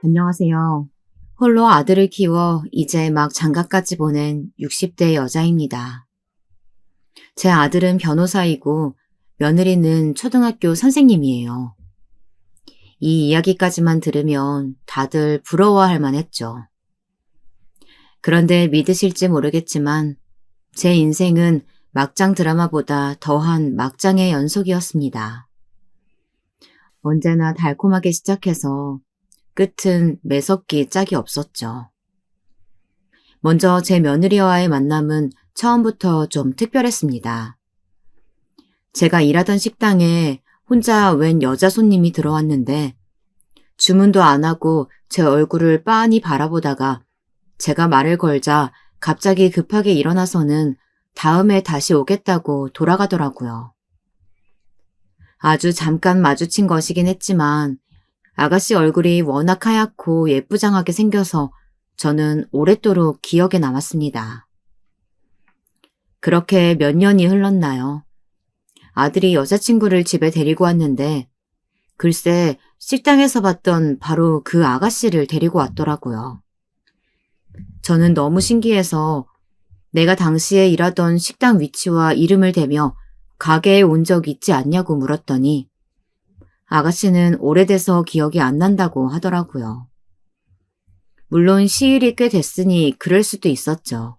안녕하세요. 홀로 아들을 키워 이제 막 장가까지 보낸 60대 여자입니다. 제 아들은 변호사이고 며느리는 초등학교 선생님이에요. 이 이야기까지만 들으면 다들 부러워할 만했죠. 그런데 믿으실지 모르겠지만 제 인생은 막장 드라마보다 더한 막장의 연속이었습니다. 언제나 달콤하게 시작해서 끝은 매섭기 짝이 없었죠. 먼저 제 며느리와의 만남은 처음부터 좀 특별했습니다. 제가 일하던 식당에 혼자 웬 여자 손님이 들어왔는데 주문도 안 하고 제 얼굴을 빤히 바라보다가 제가 말을 걸자 갑자기 급하게 일어나서는 다음에 다시 오겠다고 돌아가더라고요. 아주 잠깐 마주친 것이긴 했지만 아가씨 얼굴이 워낙 하얗고 예쁘장하게 생겨서 저는 오랫도록 기억에 남았습니다. 그렇게 몇 년이 흘렀나요? 아들이 여자친구를 집에 데리고 왔는데 글쎄 식당에서 봤던 바로 그 아가씨를 데리고 왔더라고요. 저는 너무 신기해서 내가 당시에 일하던 식당 위치와 이름을 대며 가게에 온 적 있지 않냐고 물었더니 아가씨는 오래돼서 기억이 안 난다고 하더라고요. 물론 시일이 꽤 됐으니 그럴 수도 있었죠.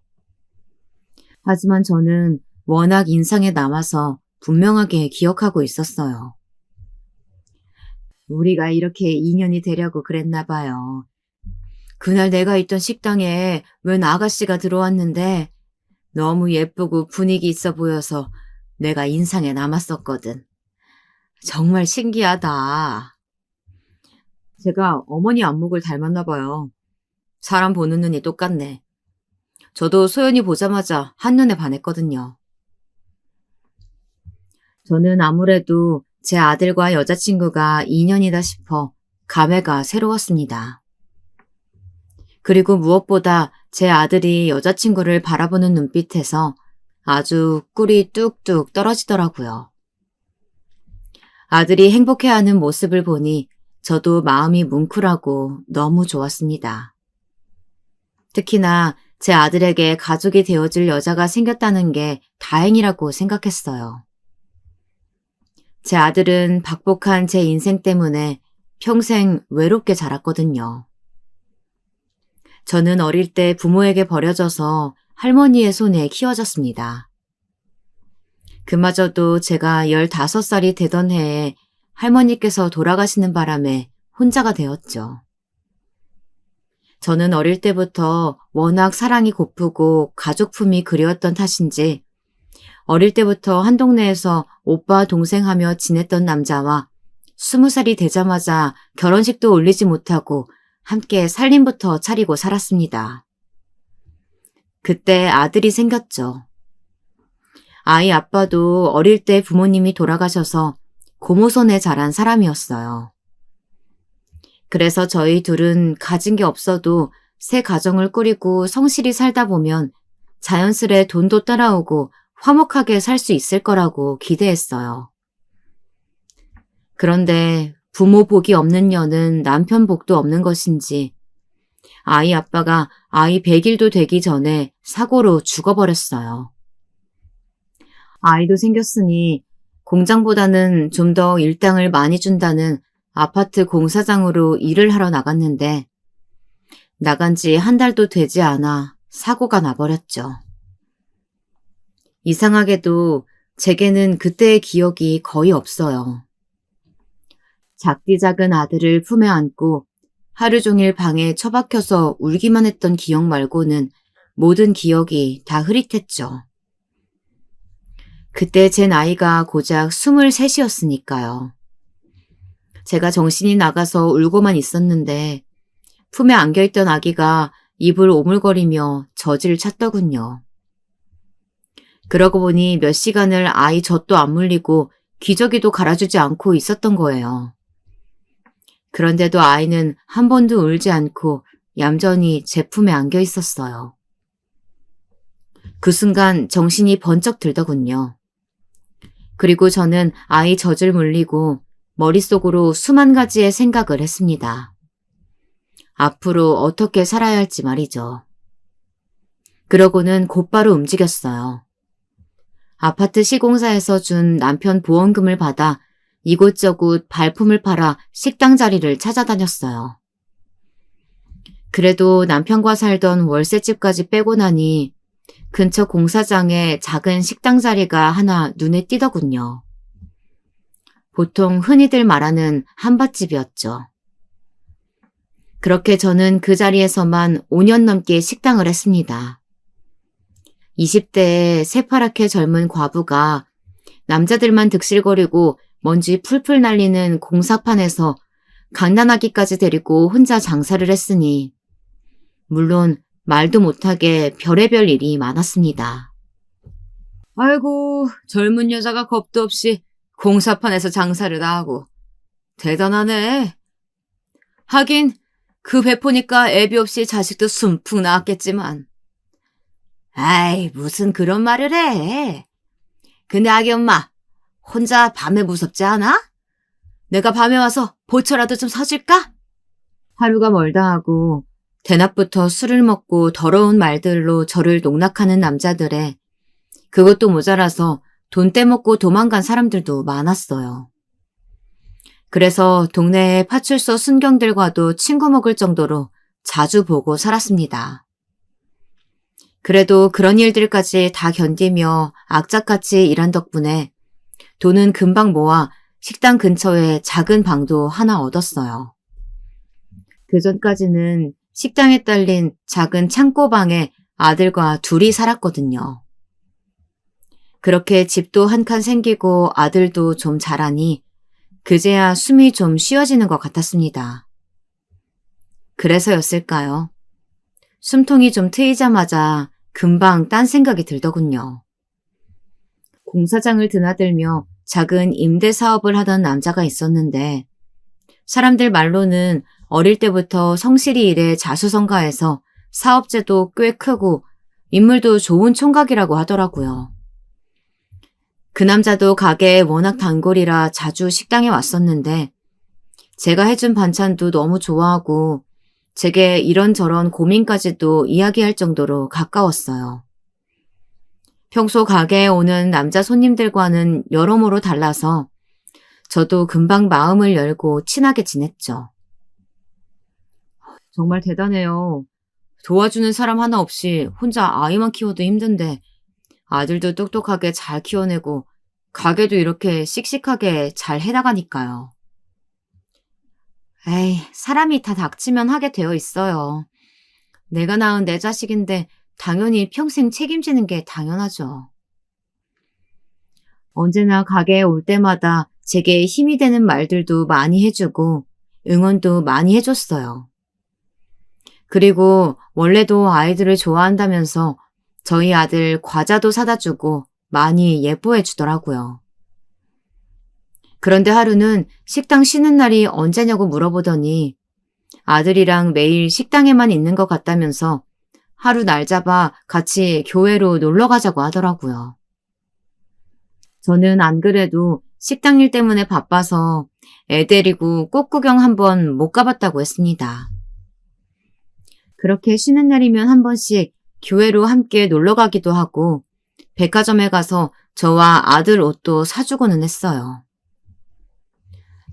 하지만 저는 워낙 인상에 남아서 분명하게 기억하고 있었어요. 우리가 이렇게 인연이 되려고 그랬나 봐요. 그날 내가 있던 식당에 웬 아가씨가 들어왔는데 너무 예쁘고 분위기 있어 보여서 내가 인상에 남았었거든. 정말 신기하다. 제가 어머니 안목을 닮았나 봐요. 사람 보는 눈이 똑같네. 저도 소연이 보자마자 한눈에 반했거든요. 저는 아무래도 제 아들과 여자친구가 인연이다 싶어 감회가 새로웠습니다. 그리고 무엇보다 제 아들이 여자친구를 바라보는 눈빛에서 아주 꿀이 뚝뚝 떨어지더라고요. 아들이 행복해하는 모습을 보니 저도 마음이 뭉클하고 너무 좋았습니다. 특히나 제 아들에게 가족이 되어줄 여자가 생겼다는 게 다행이라고 생각했어요. 제 아들은 박복한 제 인생 때문에 평생 외롭게 자랐거든요. 저는 어릴 때 부모에게 버려져서 할머니의 손에 키워졌습니다. 그마저도 제가 15살이 되던 해에 할머니께서 돌아가시는 바람에 혼자가 되었죠. 저는 어릴 때부터 워낙 사랑이 고프고 가족품이 그리웠던 탓인지 어릴 때부터 한 동네에서 오빠 동생 하며 지냈던 남자와 20살이 되자마자 결혼식도 올리지 못하고 함께 살림부터 차리고 살았습니다. 그때 아들이 생겼죠. 아이 아빠도 어릴 때 부모님이 돌아가셔서 고모손에 자란 사람이었어요. 그래서 저희 둘은 가진 게 없어도 새 가정을 꾸리고 성실히 살다 보면 자연스레 돈도 따라오고 화목하게 살 수 있을 거라고 기대했어요. 그런데 부모 복이 없는 년은 남편 복도 없는 것인지 아이 아빠가 아이 100일도 되기 전에 사고로 죽어버렸어요. 아이도 생겼으니 공장보다는 좀 더 일당을 많이 준다는 아파트 공사장으로 일을 하러 나갔는데 나간 지 한 달도 되지 않아 사고가 나버렸죠. 이상하게도 제게는 그때의 기억이 거의 없어요. 작디 작은 아들을 품에 안고 하루 종일 방에 처박혀서 울기만 했던 기억 말고는 모든 기억이 다 흐릿했죠. 그때 제 나이가 고작 23이었으니까요. 제가 정신이 나가서 울고만 있었는데 품에 안겨있던 아기가 입을 오물거리며 젖을 찾더군요. 그러고 보니 몇 시간을 아이 젖도 안 물리고 기저귀도 갈아주지 않고 있었던 거예요. 그런데도 아이는 한 번도 울지 않고 얌전히 제 품에 안겨 있었어요. 그 순간 정신이 번쩍 들더군요. 그리고 저는 아이 젖을 물리고 머릿속으로 수만 가지의 생각을 했습니다. 앞으로 어떻게 살아야 할지 말이죠. 그러고는 곧바로 움직였어요. 아파트 시공사에서 준 남편 보험금을 받아 이곳저곳 발품을 팔아 식당 자리를 찾아다녔어요. 그래도 남편과 살던 월세집까지 빼고 나니 근처 공사장에 작은 식당 자리가 하나 눈에 띄더군요. 보통 흔히들 말하는 한밭집이었죠. 그렇게 저는 그 자리에서만 5년 넘게 식당을 했습니다. 20대의 새파랗게 젊은 과부가 남자들만 득실거리고 먼지 풀풀 날리는 공사판에서 갓난아기까지 데리고 혼자 장사를 했으니 물론 말도 못하게 별의별 일이 많았습니다. 아이고, 젊은 여자가 겁도 없이 공사판에서 장사를 다 하고 대단하네. 하긴 그 배 보니까 애비 없이 자식도 숨풍 나왔겠지만. 아이, 무슨 그런 말을 해. 근데 아기 엄마, 혼자 밤에 무섭지 않아? 내가 밤에 와서 보초라도 좀 사줄까? 하루가 멀다 하고 대낮부터 술을 먹고 더러운 말들로 저를 농락하는 남자들에 그것도 모자라서 돈 떼먹고 도망간 사람들도 많았어요. 그래서 동네의 파출소 순경들과도 친구 먹을 정도로 자주 보고 살았습니다. 그래도 그런 일들까지 다 견디며 악착같이 일한 덕분에 돈은 금방 모아 식당 근처에 작은 방도 하나 얻었어요. 그전까지는 식당에 딸린 작은 창고방에 아들과 둘이 살았거든요. 그렇게 집도 한 칸 생기고 아들도 좀 자라니 그제야 숨이 좀 쉬어지는 것 같았습니다. 그래서였을까요? 숨통이 좀 트이자마자 금방 딴 생각이 들더군요. 공사장을 드나들며 작은 임대 사업을 하던 남자가 있었는데 사람들 말로는 어릴 때부터 성실히 일해 자수성가해서 사업체도 꽤 크고 인물도 좋은 총각이라고 하더라고요. 그 남자도 가게에 워낙 단골이라 자주 식당에 왔었는데 제가 해준 반찬도 너무 좋아하고 제게 이런저런 고민까지도 이야기할 정도로 가까웠어요. 평소 가게에 오는 남자 손님들과는 여러모로 달라서 저도 금방 마음을 열고 친하게 지냈죠. 정말 대단해요. 도와주는 사람 하나 없이 혼자 아이만 키워도 힘든데 아들도 똑똑하게 잘 키워내고 가게도 이렇게 씩씩하게 잘 해나가니까요. 에이, 사람이 다 닥치면 하게 되어 있어요. 내가 낳은 내 자식인데 당연히 평생 책임지는 게 당연하죠. 언제나 가게에 올 때마다 제게 힘이 되는 말들도 많이 해주고 응원도 많이 해줬어요. 그리고 원래도 아이들을 좋아한다면서 저희 아들 과자도 사다 주고 많이 예뻐해 주더라고요. 그런데 하루는 식당 쉬는 날이 언제냐고 물어보더니 아들이랑 매일 식당에만 있는 것 같다면서 하루 날 잡아 같이 교회로 놀러 가자고 하더라고요. 저는 안 그래도 식당 일 때문에 바빠서 애 데리고 꽃구경 한번 못 가봤다고 했습니다. 그렇게 쉬는 날이면 한 번씩 교회로 함께 놀러 가기도 하고 백화점에 가서 저와 아들 옷도 사주고는 했어요.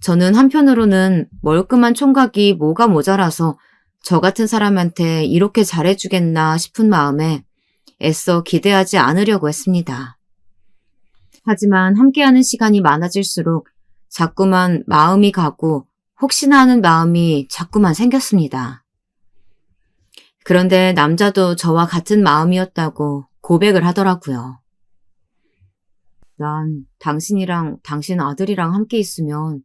저는 한편으로는 멀끔한 총각이 뭐가 모자라서 저 같은 사람한테 이렇게 잘해주겠나 싶은 마음에 애써 기대하지 않으려고 했습니다. 하지만 함께하는 시간이 많아질수록 자꾸만 마음이 가고 혹시나 하는 마음이 자꾸만 생겼습니다. 그런데 남자도 저와 같은 마음이었다고 고백을 하더라고요. 난 당신이랑 당신 아들이랑 함께 있으면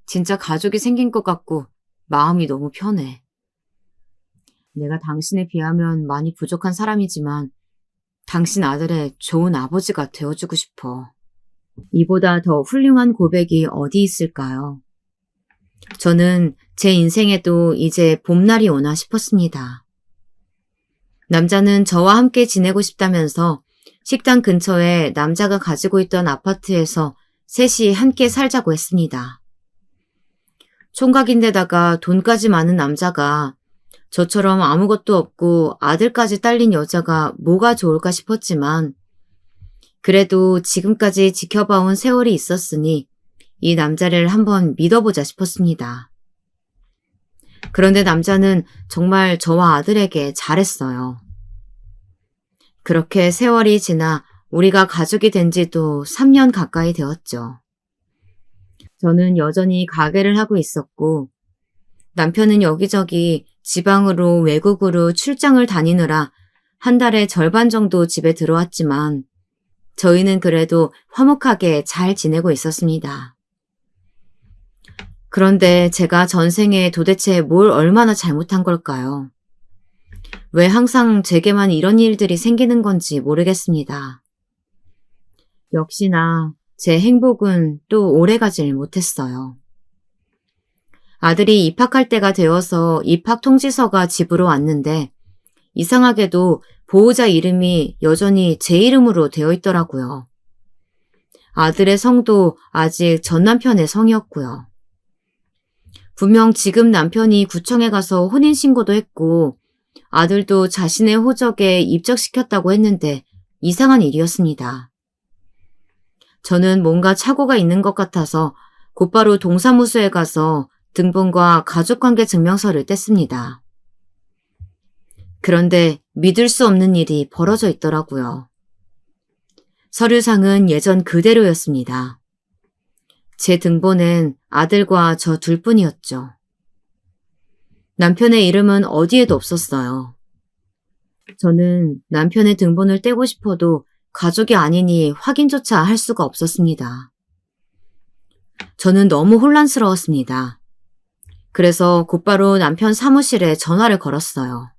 진짜 가족이 생긴 것 같고 마음이 너무 편해. 내가 당신에 비하면 많이 부족한 사람이지만 당신 아들의 좋은 아버지가 되어주고 싶어. 이보다 더 훌륭한 고백이 어디 있을까요? 저는 제 인생에도 이제 봄날이 오나 싶었습니다. 남자는 저와 함께 지내고 싶다면서 식당 근처에 남자가 가지고 있던 아파트에서 셋이 함께 살자고 했습니다. 총각인데다가 돈까지 많은 남자가 저처럼 아무것도 없고 아들까지 딸린 여자가 뭐가 좋을까 싶었지만 그래도 지금까지 지켜봐온 세월이 있었으니 이 남자를 한번 믿어보자 싶었습니다. 그런데 남자는 정말 저와 아들에게 잘했어요. 그렇게 세월이 지나 우리가 가족이 된 지도 3년 가까이 되었죠. 저는 여전히 가게를 하고 있었고 남편은 여기저기 지방으로 외국으로 출장을 다니느라 한 달에 절반 정도 집에 들어왔지만 저희는 그래도 화목하게 잘 지내고 있었습니다. 그런데 제가 전생에 도대체 뭘 얼마나 잘못한 걸까요? 왜 항상 제게만 이런 일들이 생기는 건지 모르겠습니다. 역시나 제 행복은 또 오래가질 못했어요. 아들이 입학할 때가 되어서 입학 통지서가 집으로 왔는데 이상하게도 보호자 이름이 여전히 제 이름으로 되어 있더라고요. 아들의 성도 아직 전 남편의 성이었고요. 분명 지금 남편이 구청에 가서 혼인신고도 했고 아들도 자신의 호적에 입적시켰다고 했는데 이상한 일이었습니다. 저는 뭔가 착오가 있는 것 같아서 곧바로 동사무소에 가서 등본과 가족관계 증명서를 뗐습니다. 그런데 믿을 수 없는 일이 벌어져 있더라고요. 서류상은 예전 그대로였습니다. 제 등본엔 아들과 저 둘뿐이었죠. 남편의 이름은 어디에도 없었어요. 저는 남편의 등본을 떼고 싶어도 가족이 아니니 확인조차 할 수가 없었습니다. 저는 너무 혼란스러웠습니다. 그래서 곧바로 남편 사무실에 전화를 걸었어요.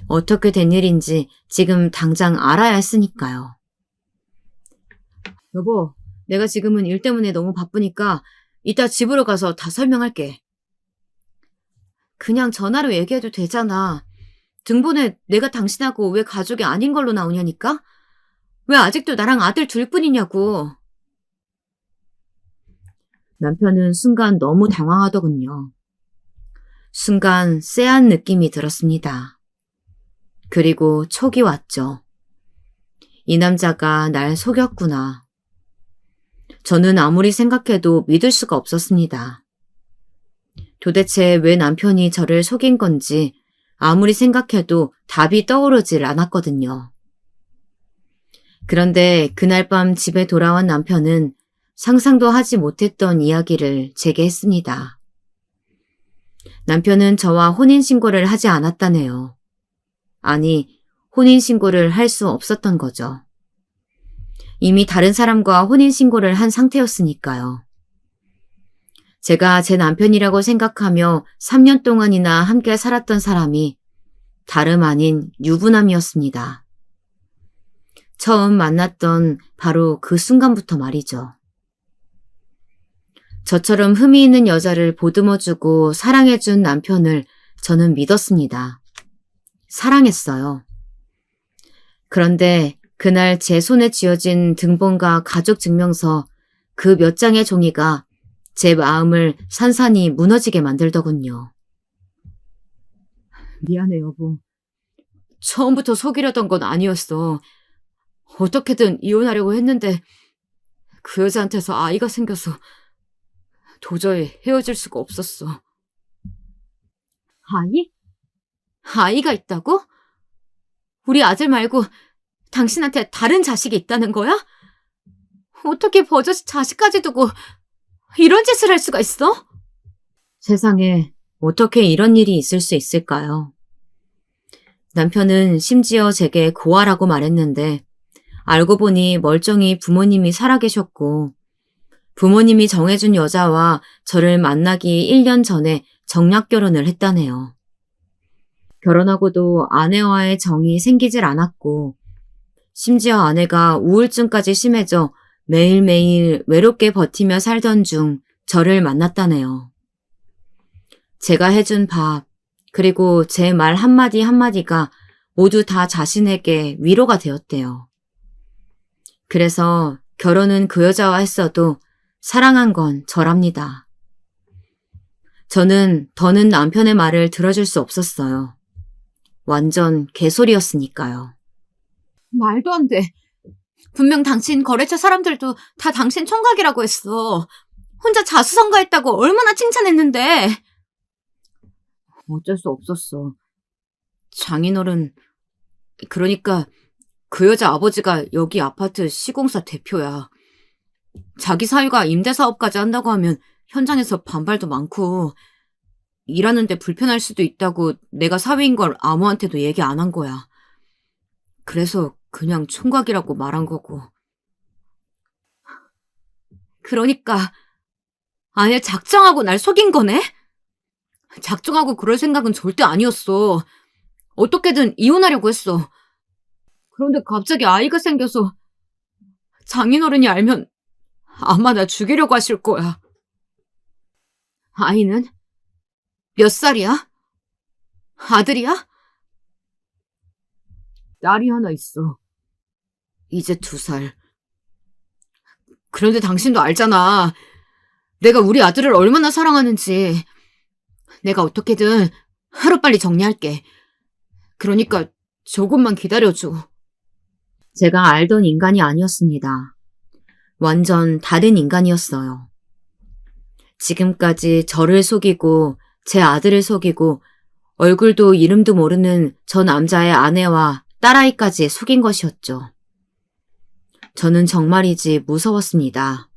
어떻게 된 일인지 지금 당장 알아야 했으니까요. 여보, 내가 지금은 일 때문에 너무 바쁘니까 이따 집으로 가서 다 설명할게. 그냥 전화로 얘기해도 되잖아. 등본에 내가 당신하고 왜 가족이 아닌 걸로 나오냐니까? 왜 아직도 나랑 아들 둘뿐이냐고. 남편은 순간 너무 당황하더군요. 순간 쎄한 느낌이 들었습니다. 그리고 촉이 왔죠. 이 남자가 날 속였구나. 저는 아무리 생각해도 믿을 수가 없었습니다. 도대체 왜 남편이 저를 속인 건지 아무리 생각해도 답이 떠오르질 않았거든요. 그런데 그날 밤 집에 돌아온 남편은 상상도 하지 못했던 이야기를 제게 했습니다. 남편은 저와 혼인신고를 하지 않았다네요. 아니, 혼인신고를 할 수 없었던 거죠. 이미 다른 사람과 혼인신고를 한 상태였으니까요. 제가 제 남편이라고 생각하며 3년 동안이나 함께 살았던 사람이 다름 아닌 유부남이었습니다. 처음 만났던 바로 그 순간부터 말이죠. 저처럼 흠이 있는 여자를 보듬어주고 사랑해준 남편을 저는 믿었습니다. 사랑했어요. 그런데 그날 제 손에 쥐어진 등본과 가족증명서 그 몇 장의 종이가 제 마음을 산산이 무너지게 만들더군요. 미안해, 여보. 처음부터 속이려던 건 아니었어. 어떻게든 이혼하려고 했는데 그 여자한테서 아이가 생겨서 도저히 헤어질 수가 없었어. 아이? 아이가 있다고? 우리 아들 말고 당신한테 다른 자식이 있다는 거야? 어떻게 버젓이 자식까지 두고 이런 짓을 할 수가 있어? 세상에 어떻게 이런 일이 있을 수 있을까요? 남편은 심지어 제게 고아라고 말했는데 알고 보니 멀쩡히 부모님이 살아계셨고 부모님이 정해준 여자와 저를 만나기 1년 전에 정략결혼을 했다네요. 결혼하고도 아내와의 정이 생기질 않았고 심지어 아내가 우울증까지 심해져 매일매일 외롭게 버티며 살던 중 저를 만났다네요. 제가 해준 밥, 그리고 제 말 한마디 한마디가 모두 다 자신에게 위로가 되었대요. 그래서 결혼은 그 여자와 했어도 사랑한 건 저랍니다. 저는 더는 남편의 말을 들어줄 수 없었어요. 완전 개소리였으니까요. 말도 안 돼. 분명 당신 거래처 사람들도 다 당신 총각이라고 했어. 혼자 자수성가했다고 얼마나 칭찬했는데. 어쩔 수 없었어. 장인어른, 그러니까 그 여자 아버지가 여기 아파트 시공사 대표야. 자기 사위가 임대사업까지 한다고 하면 현장에서 반발도 많고 일하는데 불편할 수도 있다고 내가 사위인 걸 아무한테도 얘기 안 한 거야. 그래서 그냥 총각이라고 말한 거고. 그러니까 아예 작정하고 날 속인 거네? 작정하고 그럴 생각은 절대 아니었어. 어떻게든 이혼하려고 했어. 그런데 갑자기 아이가 생겨서 장인어른이 알면 아마 나 죽이려고 하실 거야. 아이는? 몇 살이야? 아들이야? 딸이 하나 있어. 이제 2살. 그런데 당신도 알잖아. 내가 우리 아들을 얼마나 사랑하는지. 내가 어떻게든 하루빨리 정리할게. 그러니까 조금만 기다려줘. 제가 알던 인간이 아니었습니다. 완전 다른 인간이었어요. 지금까지 저를 속이고 제 아들을 속이고 얼굴도 이름도 모르는 저 남자의 아내와 딸아이까지 속인 것이었죠. 저는 정말이지 무서웠습니다.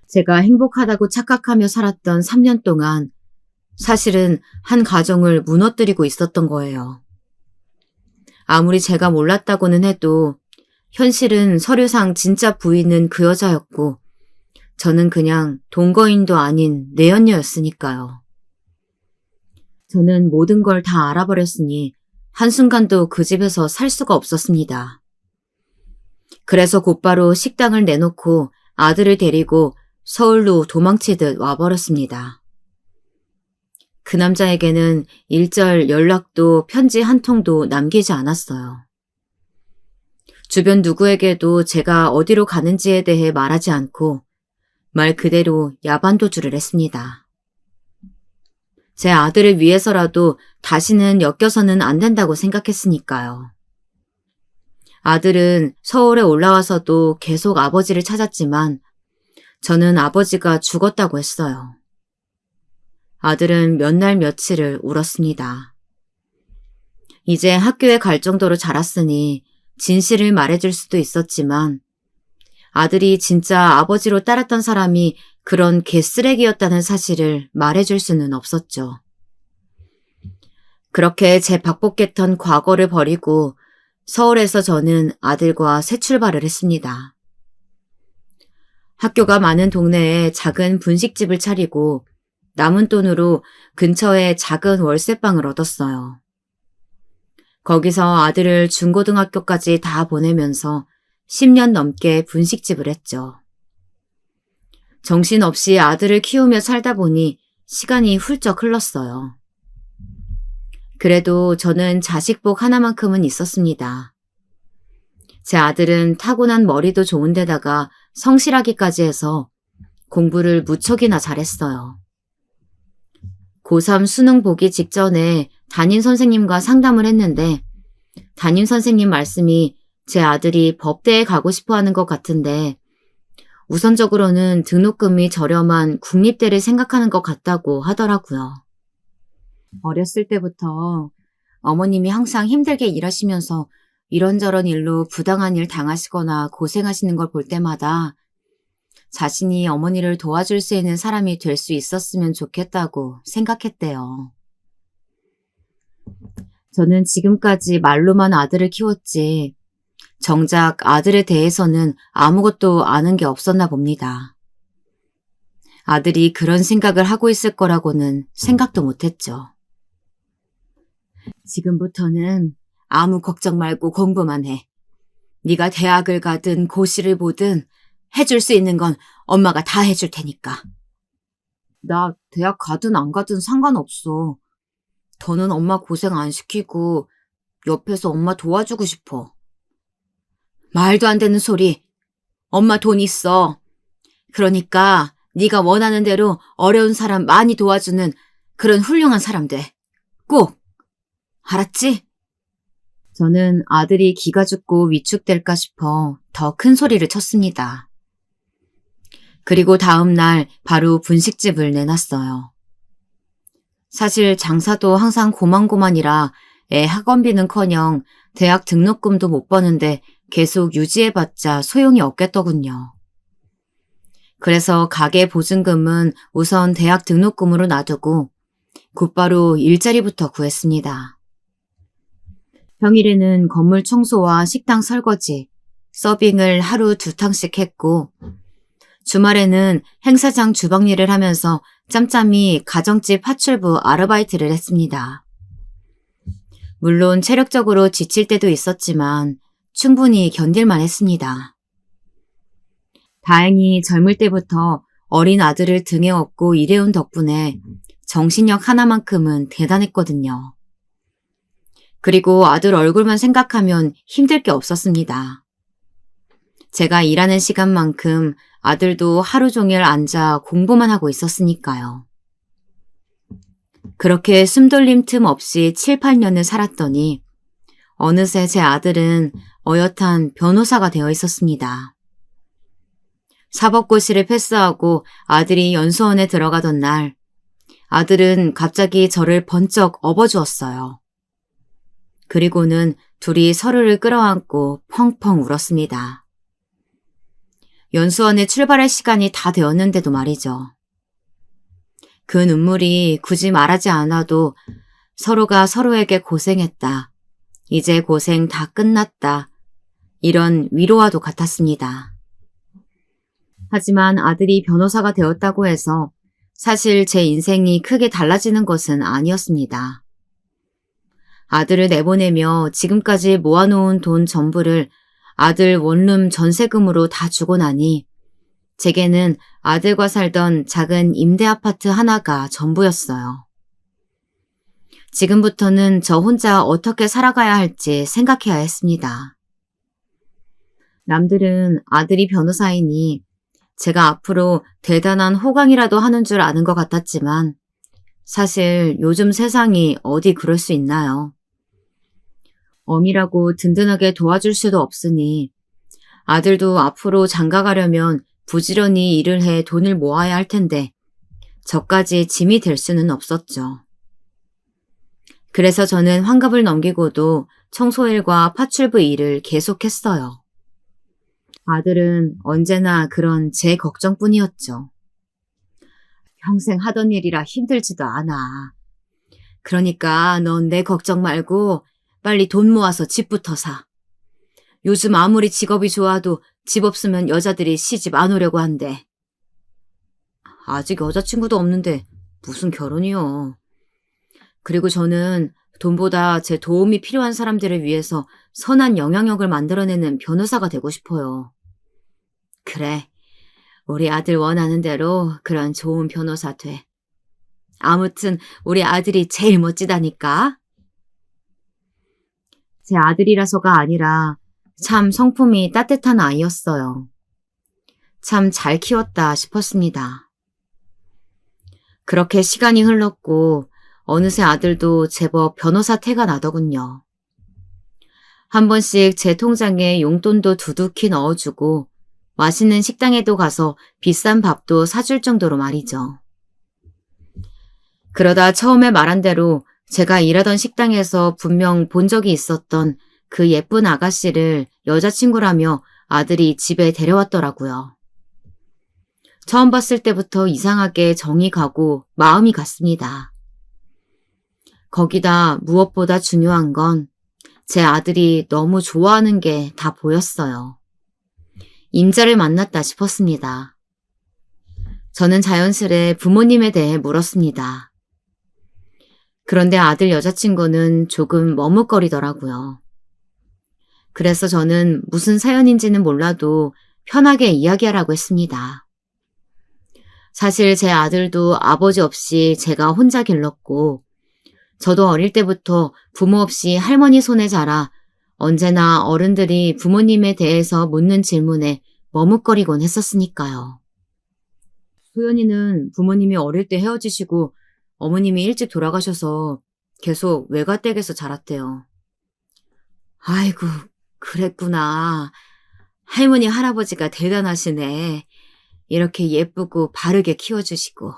제가 행복하다고 착각하며 살았던 3년 동안 사실은 한 가정을 무너뜨리고 있었던 거예요. 아무리 제가 몰랐다고는 해도 현실은 서류상 진짜 부인은 그 여자였고 저는 그냥 동거인도 아닌 내연녀였으니까요. 저는 모든 걸 다 알아버렸으니 한순간도 그 집에서 살 수가 없었습니다. 그래서 곧바로 식당을 내놓고 아들을 데리고 서울로 도망치듯 와버렸습니다. 그 남자에게는 일절 연락도 편지 한 통도 남기지 않았어요. 주변 누구에게도 제가 어디로 가는지에 대해 말하지 않고 말 그대로 야반도주를 했습니다. 제 아들을 위해서라도 다시는 엮여서는 안 된다고 생각했으니까요. 아들은 서울에 올라와서도 계속 아버지를 찾았지만 저는 아버지가 죽었다고 했어요. 아들은 몇 날 며칠을 울었습니다. 이제 학교에 갈 정도로 자랐으니 진실을 말해줄 수도 있었지만 아들이 진짜 아버지로 따랐던 사람이 그런 개쓰레기였다는 사실을 말해줄 수는 없었죠. 그렇게 제 박복했던 과거를 버리고 서울에서 저는 아들과 새 출발을 했습니다. 학교가 많은 동네에 작은 분식집을 차리고 남은 돈으로 근처에 작은 월세방을 얻었어요. 거기서 아들을 중고등학교까지 다 보내면서 10년 넘게 분식집을 했죠. 정신없이 아들을 키우며 살다 보니 시간이 훌쩍 흘렀어요. 그래도 저는 자식복 하나만큼은 있었습니다. 제 아들은 타고난 머리도 좋은데다가 성실하기까지 해서 공부를 무척이나 잘했어요. 고3 수능 보기 직전에 담임 선생님과 상담을 했는데 담임 선생님 말씀이 제 아들이 법대에 가고 싶어 하는 것 같은데 우선적으로는 등록금이 저렴한 국립대를 생각하는 것 같다고 하더라고요. 어렸을 때부터 어머님이 항상 힘들게 일하시면서 이런저런 일로 부당한 일 당하시거나 고생하시는 걸 볼 때마다 자신이 어머니를 도와줄 수 있는 사람이 될 수 있었으면 좋겠다고 생각했대요. 저는 지금까지 말로만 아들을 키웠지 정작 아들에 대해서는 아무것도 아는 게 없었나 봅니다. 아들이 그런 생각을 하고 있을 거라고는 생각도 못했죠. 지금부터는 아무 걱정 말고 공부만 해. 네가 대학을 가든 고시를 보든 해줄 수 있는 건 엄마가 다 해줄 테니까. 나 대학 가든 안 가든 상관없어. 더는 엄마 고생 안 시키고 옆에서 엄마 도와주고 싶어. 말도 안 되는 소리. 엄마 돈 있어. 그러니까 네가 원하는 대로 어려운 사람 많이 도와주는 그런 훌륭한 사람 돼. 꼭! 알았지? 저는 아들이 기가 죽고 위축될까 싶어 더 큰 소리를 쳤습니다. 그리고 다음 날 바로 분식집을 내놨어요. 사실 장사도 항상 고만고만이라 애 학원비는커녕 대학 등록금도 못 버는데 계속 유지해봤자 소용이 없겠더군요. 그래서 가게 보증금은 우선 대학 등록금으로 놔두고 곧바로 일자리부터 구했습니다. 평일에는 건물 청소와 식당 설거지, 서빙을 하루 2탕씩 했고 주말에는 행사장 주방 일을 하면서 짬짬이 가정집 파출부 아르바이트를 했습니다. 물론 체력적으로 지칠 때도 있었지만 충분히 견딜만 했습니다. 다행히 젊을 때부터 어린 아들을 등에 업고 일해온 덕분에 정신력 하나만큼은 대단했거든요. 그리고 아들 얼굴만 생각하면 힘들 게 없었습니다. 제가 일하는 시간만큼 아들도 하루 종일 앉아 공부만 하고 있었으니까요. 그렇게 숨돌림 틈 없이 7, 8년을 살았더니 어느새 제 아들은 어엿한 변호사가 되어 있었습니다. 사법고시를 패스하고 아들이 연수원에 들어가던 날 아들은 갑자기 저를 번쩍 업어주었어요. 그리고는 둘이 서로를 끌어안고 펑펑 울었습니다. 연수원에 출발할 시간이 다 되었는데도 말이죠. 그 눈물이 굳이 말하지 않아도 서로가 서로에게 고생했다. 이제 고생 다 끝났다. 이런 위로와도 같았습니다. 하지만 아들이 변호사가 되었다고 해서 사실 제 인생이 크게 달라지는 것은 아니었습니다. 아들을 내보내며 지금까지 모아놓은 돈 전부를 아들 원룸 전세금으로 다 주고 나니 제게는 아들과 살던 작은 임대 아파트 하나가 전부였어요. 지금부터는 저 혼자 어떻게 살아가야 할지 생각해야 했습니다. 남들은 아들이 변호사이니 제가 앞으로 대단한 호강이라도 하는 줄 아는 것 같았지만 사실 요즘 세상이 어디 그럴 수 있나요? 엄이라고 든든하게 도와줄 수도 없으니 아들도 앞으로 장가가려면 부지런히 일을 해 돈을 모아야 할 텐데 저까지 짐이 될 수는 없었죠. 그래서 저는 환갑을 넘기고도 청소일과 파출부 일을 계속했어요. 아들은 언제나 그런 제 걱정뿐이었죠. 평생 하던 일이라 힘들지도 않아. 그러니까 넌 내 걱정 말고 빨리 돈 모아서 집부터 사. 요즘 아무리 직업이 좋아도 집 없으면 여자들이 시집 안 오려고 한대. 아직 여자친구도 없는데 무슨 결혼이요. 그리고 저는 돈보다 제 도움이 필요한 사람들을 위해서 선한 영향력을 만들어내는 변호사가 되고 싶어요. 그래, 우리 아들 원하는 대로 그런 좋은 변호사 돼. 아무튼 우리 아들이 제일 멋지다니까. 제 아들이라서가 아니라 참 성품이 따뜻한 아이였어요. 참 잘 키웠다 싶었습니다. 그렇게 시간이 흘렀고 어느새 아들도 제법 변호사 태가 나더군요. 한 번씩 제 통장에 용돈도 두둑히 넣어주고 맛있는 식당에도 가서 비싼 밥도 사줄 정도로 말이죠. 그러다 처음에 말한 대로 제가 일하던 식당에서 분명 본 적이 있었던 그 예쁜 아가씨를 여자친구라며 아들이 집에 데려왔더라고요. 처음 봤을 때부터 이상하게 정이 가고 마음이 갔습니다. 거기다 무엇보다 중요한 건 제 아들이 너무 좋아하는 게 다 보였어요. 임자를 만났다 싶었습니다. 저는 자연스레 부모님에 대해 물었습니다. 그런데 아들 여자친구는 조금 머뭇거리더라고요. 그래서 저는 무슨 사연인지는 몰라도 편하게 이야기하라고 했습니다. 사실 제 아들도 아버지 없이 제가 혼자 길렀고 저도 어릴 때부터 부모 없이 할머니 손에 자라 언제나 어른들이 부모님에 대해서 묻는 질문에 머뭇거리곤 했었으니까요. 소연이는 부모님이 어릴 때 헤어지시고 어머님이 일찍 돌아가셔서 계속 외가댁에서 자랐대요. 아이고, 그랬구나. 할머니, 할아버지가 대단하시네. 이렇게 예쁘고 바르게 키워주시고.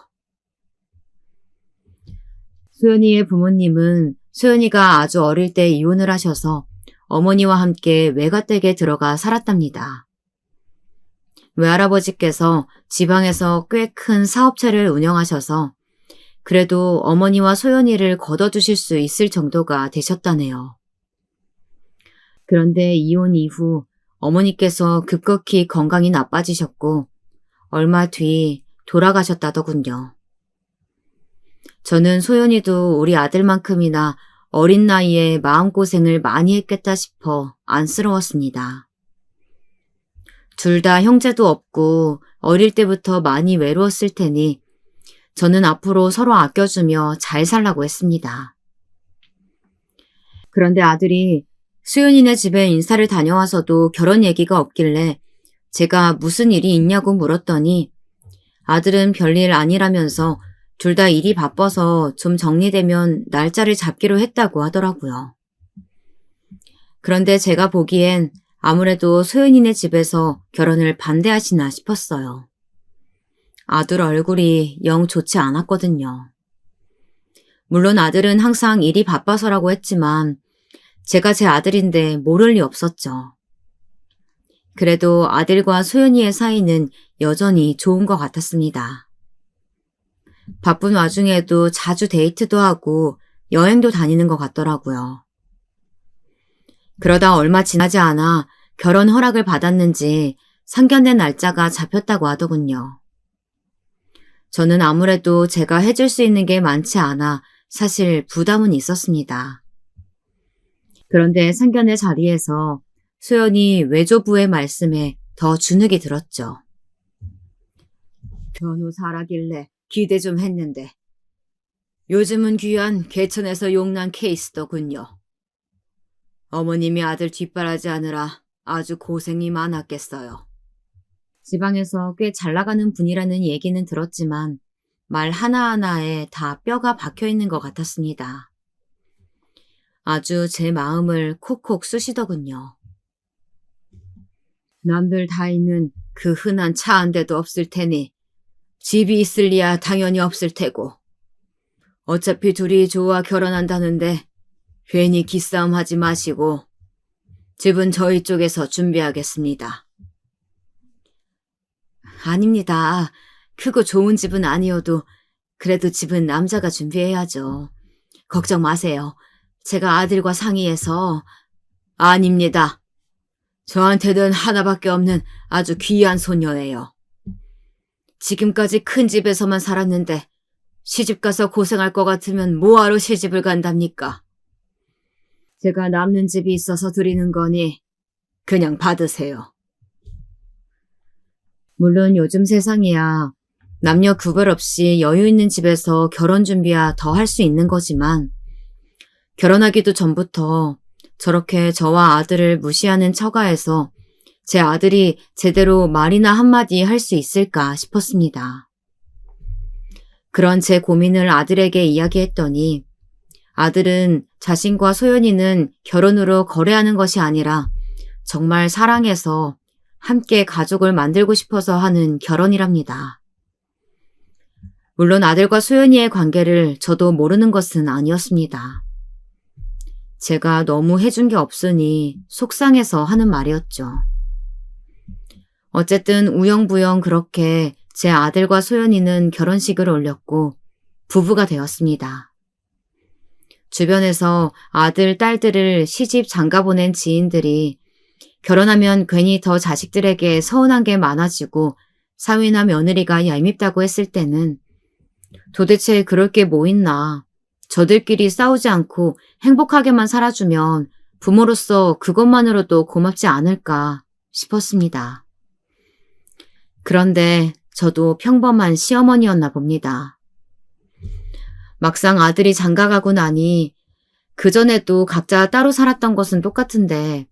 소연이의 부모님은 소연이가 아주 어릴 때 이혼을 하셔서 어머니와 함께 외가댁에 들어가 살았답니다. 외할아버지께서 지방에서 꽤 큰 사업체를 운영하셔서 그래도 어머니와 소연이를 걷어주실 수 있을 정도가 되셨다네요. 그런데 이혼 이후 어머니께서 급격히 건강이 나빠지셨고 얼마 뒤 돌아가셨다더군요. 저는 소연이도 우리 아들만큼이나 어린 나이에 마음고생을 많이 했겠다 싶어 안쓰러웠습니다. 둘 다 형제도 없고 어릴 때부터 많이 외로웠을 테니 저는 앞으로 서로 아껴주며 잘 살라고 했습니다. 그런데 아들이 수연이네 집에 인사를 다녀와서도 결혼 얘기가 없길래 제가 무슨 일이 있냐고 물었더니 아들은 별일 아니라면서 둘 다 일이 바빠서 좀 정리되면 날짜를 잡기로 했다고 하더라고요. 그런데 제가 보기엔 아무래도 소연이네 집에서 결혼을 반대하시나 싶었어요. 아들 얼굴이 영 좋지 않았거든요. 물론 아들은 항상 일이 바빠서라고 했지만 제가 제 아들인데 모를 리 없었죠. 그래도 아들과 소연이의 사이는 여전히 좋은 것 같았습니다. 바쁜 와중에도 자주 데이트도 하고 여행도 다니는 것 같더라고요. 그러다 얼마 지나지 않아 결혼 허락을 받았는지 상견례 날짜가 잡혔다고 하더군요. 저는 아무래도 제가 해줄 수 있는 게 많지 않아 사실 부담은 있었습니다. 그런데 상견례 자리에서 소연이 외조부의 말씀에 더 주눅이 들었죠. 변호사라길래 기대 좀 했는데 요즘은 귀한 개천에서 용난 케이스더군요. 어머님이 아들 뒷바라지하느라 아주 고생이 많았겠어요. 지방에서 꽤 잘 나가는 분이라는 얘기는 들었지만 말 하나하나에 다 뼈가 박혀있는 것 같았습니다. 아주 제 마음을 콕콕 쑤시더군요. 남들 다 있는 그 흔한 차 한 대도 없을 테니 집이 있을 리야 당연히 없을 테고 어차피 둘이 좋아 결혼한다는데 괜히 기싸움 하지 마시고 집은 저희 쪽에서 준비하겠습니다. 아닙니다. 크고 좋은 집은 아니어도 그래도 집은 남자가 준비해야죠. 걱정 마세요. 제가 아들과 상의해서. 아닙니다. 저한테는 하나밖에 없는 아주 귀한 소녀예요. 지금까지 큰 집에서만 살았는데 시집가서 고생할 것 같으면 뭐하러 시집을 간답니까? 제가 남는 집이 있어서 드리는 거니 그냥 받으세요. 물론 요즘 세상이야 남녀 구별 없이 여유 있는 집에서 결혼 준비야 더 할 수 있는 거지만 결혼하기도 전부터 저렇게 저와 아들을 무시하는 처가에서 제 아들이 제대로 말이나 한마디 할 수 있을까 싶었습니다. 그런 제 고민을 아들에게 이야기했더니 아들은 자신과 소연이는 결혼으로 거래하는 것이 아니라 정말 사랑해서 함께 가족을 만들고 싶어서 하는 결혼이랍니다. 물론 아들과 소연이의 관계를 저도 모르는 것은 아니었습니다. 제가 너무 해준 게 없으니 속상해서 하는 말이었죠. 어쨌든 우영부영 그렇게 제 아들과 소연이는 결혼식을 올렸고 부부가 되었습니다. 주변에서 아들, 딸들을 시집 장가 보낸 지인들이 결혼하면 괜히 더 자식들에게 서운한 게 많아지고 사위나 며느리가 얄밉다고 했을 때는 도대체 그럴 게 뭐 있나. 저들끼리 싸우지 않고 행복하게만 살아주면 부모로서 그것만으로도 고맙지 않을까 싶었습니다. 그런데 저도 평범한 시어머니였나 봅니다. 막상 아들이 장가가고 나니 그전에도 각자 따로 살았던 것은 똑같은데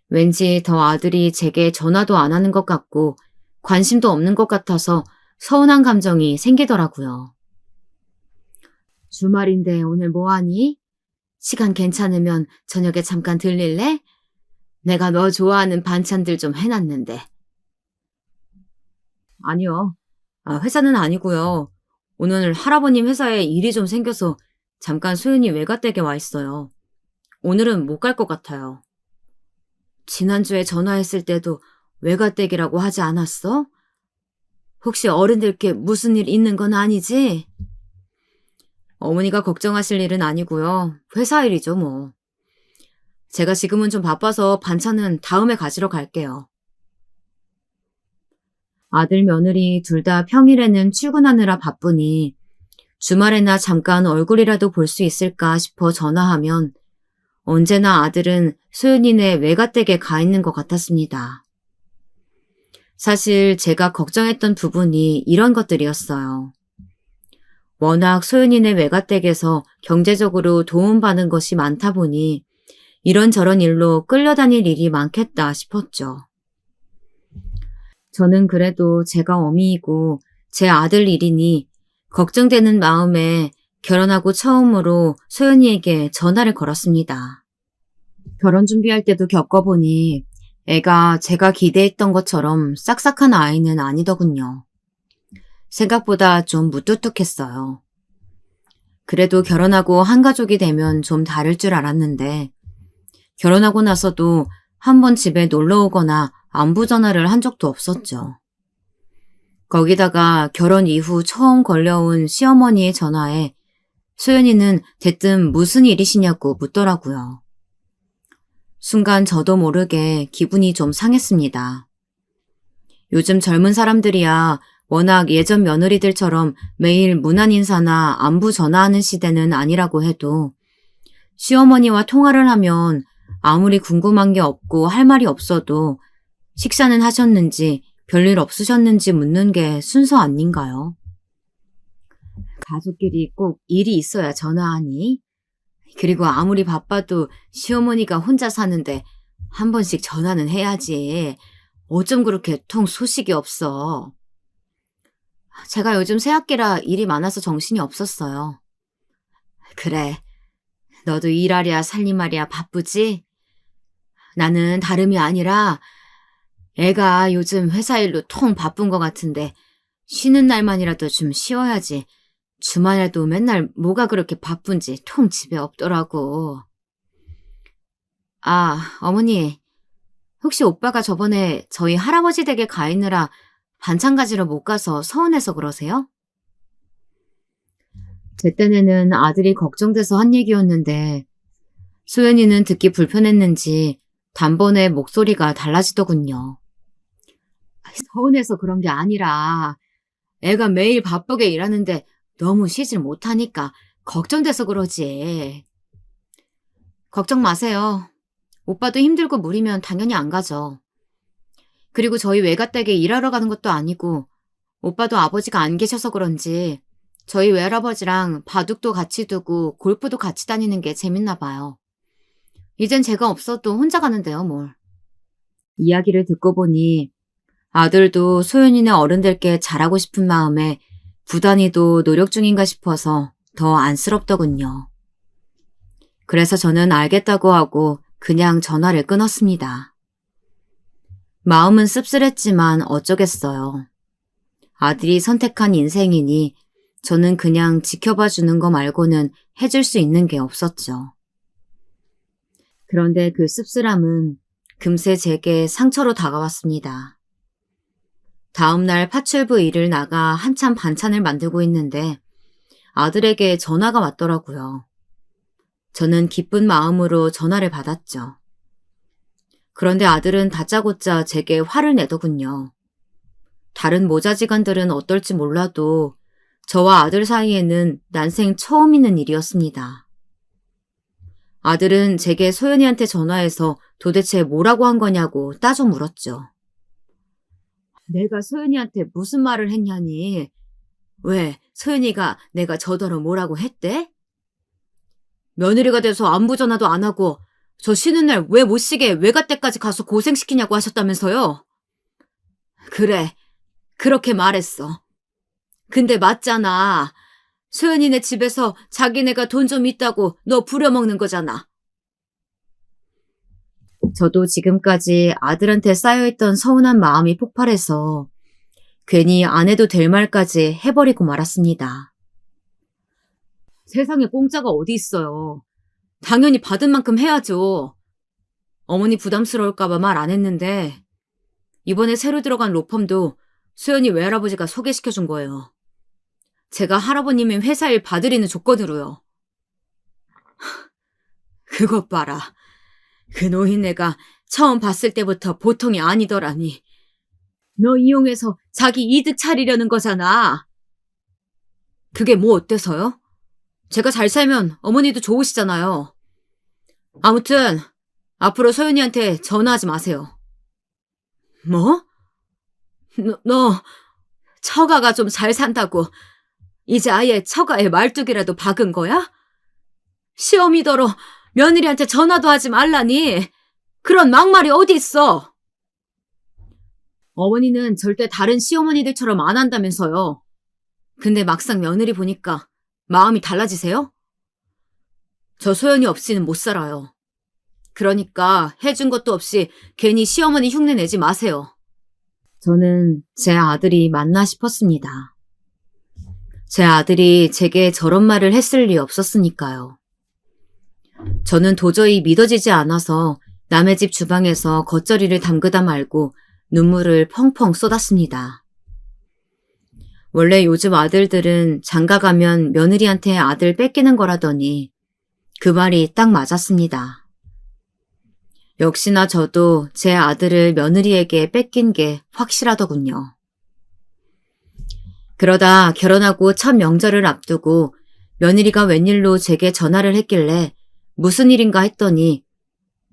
왠지 더 아들이 제게 전화도 안 하는 것 같고 관심도 없는 것 같아서 서운한 감정이 생기더라고요. 주말인데 오늘 뭐 하니? 시간 괜찮으면 저녁에 잠깐 들릴래? 내가 너 좋아하는 반찬들 좀 해놨는데. 아니요. 회사는 아니고요. 오늘 할아버님 회사에 일이 좀 생겨서 잠깐 소연이 외가댁에 와 있어요. 오늘은 못 갈 것 같아요. 지난주에 전화했을 때도 외가댁이라고 하지 않았어? 혹시 어른들께 무슨 일 있는 건 아니지? 어머니가 걱정하실 일은 아니고요. 회사 일이죠, 뭐. 제가 지금은 좀 바빠서 반찬은 다음에 가지러 갈게요. 아들 며느리 둘 다 평일에는 출근하느라 바쁘니 주말에나 잠깐 얼굴이라도 볼 수 있을까 싶어 전화하면 언제나 아들은 소연이네 외가댁에 가 있는 것 같았습니다. 사실 제가 걱정했던 부분이 이런 것들이었어요. 워낙 소연이네 외가댁에서 경제적으로 도움받는 것이 많다 보니 이런저런 일로 끌려다닐 일이 많겠다 싶었죠. 저는 그래도 제가 어미이고 제 아들 일이니 걱정되는 마음에 결혼하고 처음으로 소연이에게 전화를 걸었습니다. 결혼 준비할 때도 겪어보니 애가 제가 기대했던 것처럼 싹싹한 아이는 아니더군요. 생각보다 좀 무뚝뚝했어요. 그래도 결혼하고 한 가족이 되면 좀 다를 줄 알았는데 결혼하고 나서도 한 번 집에 놀러 오거나 안부 전화를 한 적도 없었죠. 거기다가 결혼 이후 처음 걸려온 시어머니의 전화에 소연이는 대뜸 무슨 일이시냐고 묻더라고요. 순간 저도 모르게 기분이 좀 상했습니다. 요즘 젊은 사람들이야 워낙 예전 며느리들처럼 매일 문안 인사나 안부 전화하는 시대는 아니라고 해도 시어머니와 통화를 하면 아무리 궁금한 게 없고 할 말이 없어도 식사는 하셨는지 별일 없으셨는지 묻는 게 순서 아닌가요? 가족끼리 꼭 일이 있어야 전화하니? 그리고 아무리 바빠도 시어머니가 혼자 사는데 한 번씩 전화는 해야지. 어쩜 그렇게 통 소식이 없어. 제가 요즘 새학기라 일이 많아서 정신이 없었어요. 그래, 너도 일하랴 살림하랴 바쁘지? 나는 다름이 아니라 애가 요즘 회사 일로 통 바쁜 것 같은데 쉬는 날만이라도 좀 쉬어야지. 주말에도 맨날 뭐가 그렇게 바쁜지 통 집에 없더라고. 어머니, 혹시 오빠가 저번에 저희 할아버지 댁에 가 있느라 반찬 가지러 못 가서 서운해서 그러세요? 제 딴에는 아들이 걱정돼서 한 얘기였는데 소연이는 듣기 불편했는지 단번에 목소리가 달라지더군요. 서운해서 그런 게 아니라 애가 매일 바쁘게 일하는데 너무 쉬질 못하니까 걱정돼서 그러지. 걱정 마세요. 오빠도 힘들고 무리면 당연히 안 가죠. 그리고 저희 외가댁에 일하러 가는 것도 아니고 오빠도 아버지가 안 계셔서 그런지 저희 외할아버지랑 바둑도 같이 두고 골프도 같이 다니는 게 재밌나 봐요. 이젠 제가 없어도 혼자 가는데요, 뭘. 이야기를 듣고 보니 아들도 소연이네 어른들께 잘하고 싶은 마음에 부단히도 노력 중인가 싶어서 더 안쓰럽더군요. 그래서 저는 알겠다고 하고 그냥 전화를 끊었습니다. 마음은 씁쓸했지만 어쩌겠어요. 아들이 선택한 인생이니 저는 그냥 지켜봐 주는 거 말고는 해줄 수 있는 게 없었죠. 그런데 그 씁쓸함은 금세 제게 상처로 다가왔습니다. 다음 날 파출부 일을 나가 한참 반찬을 만들고 있는데 아들에게 전화가 왔더라고요. 저는 기쁜 마음으로 전화를 받았죠. 그런데 아들은 다짜고짜 제게 화를 내더군요. 다른 모자지간들은 어떨지 몰라도 저와 아들 사이에는 난생 처음 있는 일이었습니다. 아들은 제게 소연이한테 전화해서 도대체 뭐라고 한 거냐고 따져 물었죠. 내가 소연이한테 무슨 말을 했냐니? 왜 소연이가 내가 저더러 뭐라고 했대? 며느리가 돼서 안부 전화도 안 하고 저 쉬는 날 왜 못 쉬게 외가댁까지 가서 고생시키냐고 하셨다면서요? 그래, 그렇게 말했어. 근데 맞잖아. 소연이네 집에서 자기네가 돈 좀 있다고 너 부려먹는 거잖아. 저도 지금까지 아들한테 쌓여있던 서운한 마음이 폭발해서 괜히 안 해도 될 말까지 해버리고 말았습니다. 세상에 공짜가 어디 있어요. 당연히 받은 만큼 해야죠. 어머니 부담스러울까봐 말 안 했는데 이번에 새로 들어간 로펌도 소연이 외할아버지가 소개시켜준 거예요. 제가 할아버님의 회사 일 봐드리는 조건으로요. 그것 봐라. 그 노인네가 처음 봤을 때부터 보통이 아니더라니. 너 이용해서 자기 이득 차리려는 거잖아. 그게 뭐 어때서요? 제가 잘 살면 어머니도 좋으시잖아요. 아무튼 앞으로 소연이한테 전화하지 마세요. 뭐? 너 처가가 좀 잘 산다고 이제 아예 처가에 말뚝이라도 박은 거야? 시어미더러 며느리한테 전화도 하지 말라니. 그런 막말이 어디 있어? 어머니는 절대 다른 시어머니들처럼 안 한다면서요. 근데 막상 며느리 보니까 마음이 달라지세요? 저 소연이 없이는 못 살아요. 그러니까 해준 것도 없이 괜히 시어머니 흉내 내지 마세요. 저는 제 아들이 맞나 싶었습니다. 제 아들이 제게 저런 말을 했을 리 없었으니까요. 저는 도저히 믿어지지 않아서 남의 집 주방에서 겉절이를 담그다 말고 눈물을 펑펑 쏟았습니다. 원래 요즘 아들들은 장가 가면 며느리한테 아들 뺏기는 거라더니 그 말이 딱 맞았습니다. 역시나 저도 제 아들을 며느리에게 뺏긴 게 확실하더군요. 그러다 결혼하고 첫 명절을 앞두고 며느리가 웬일로 제게 전화를 했길래 무슨 일인가 했더니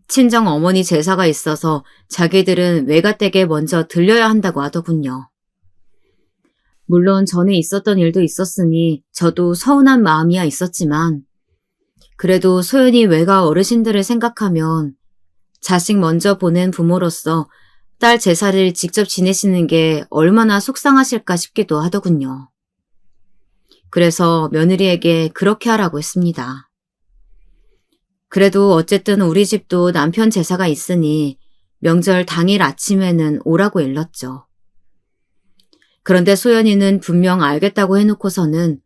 친정 어머니 제사가 있어서 자기들은 외가댁에 먼저 들려야 한다고 하더군요. 물론 전에 있었던 일도 있었으니 저도 서운한 마음이야 있었지만 그래도 소연이 외가 어르신들을 생각하면 자식 먼저 보낸 부모로서 딸 제사를 직접 지내시는 게 얼마나 속상하실까 싶기도 하더군요. 그래서 며느리에게 그렇게 하라고 했습니다. 그래도 어쨌든 우리 집도 남편 제사가 있으니 명절 당일 아침에는 오라고 일렀죠. 그런데 소연이는 분명 알겠다고 해놓고서는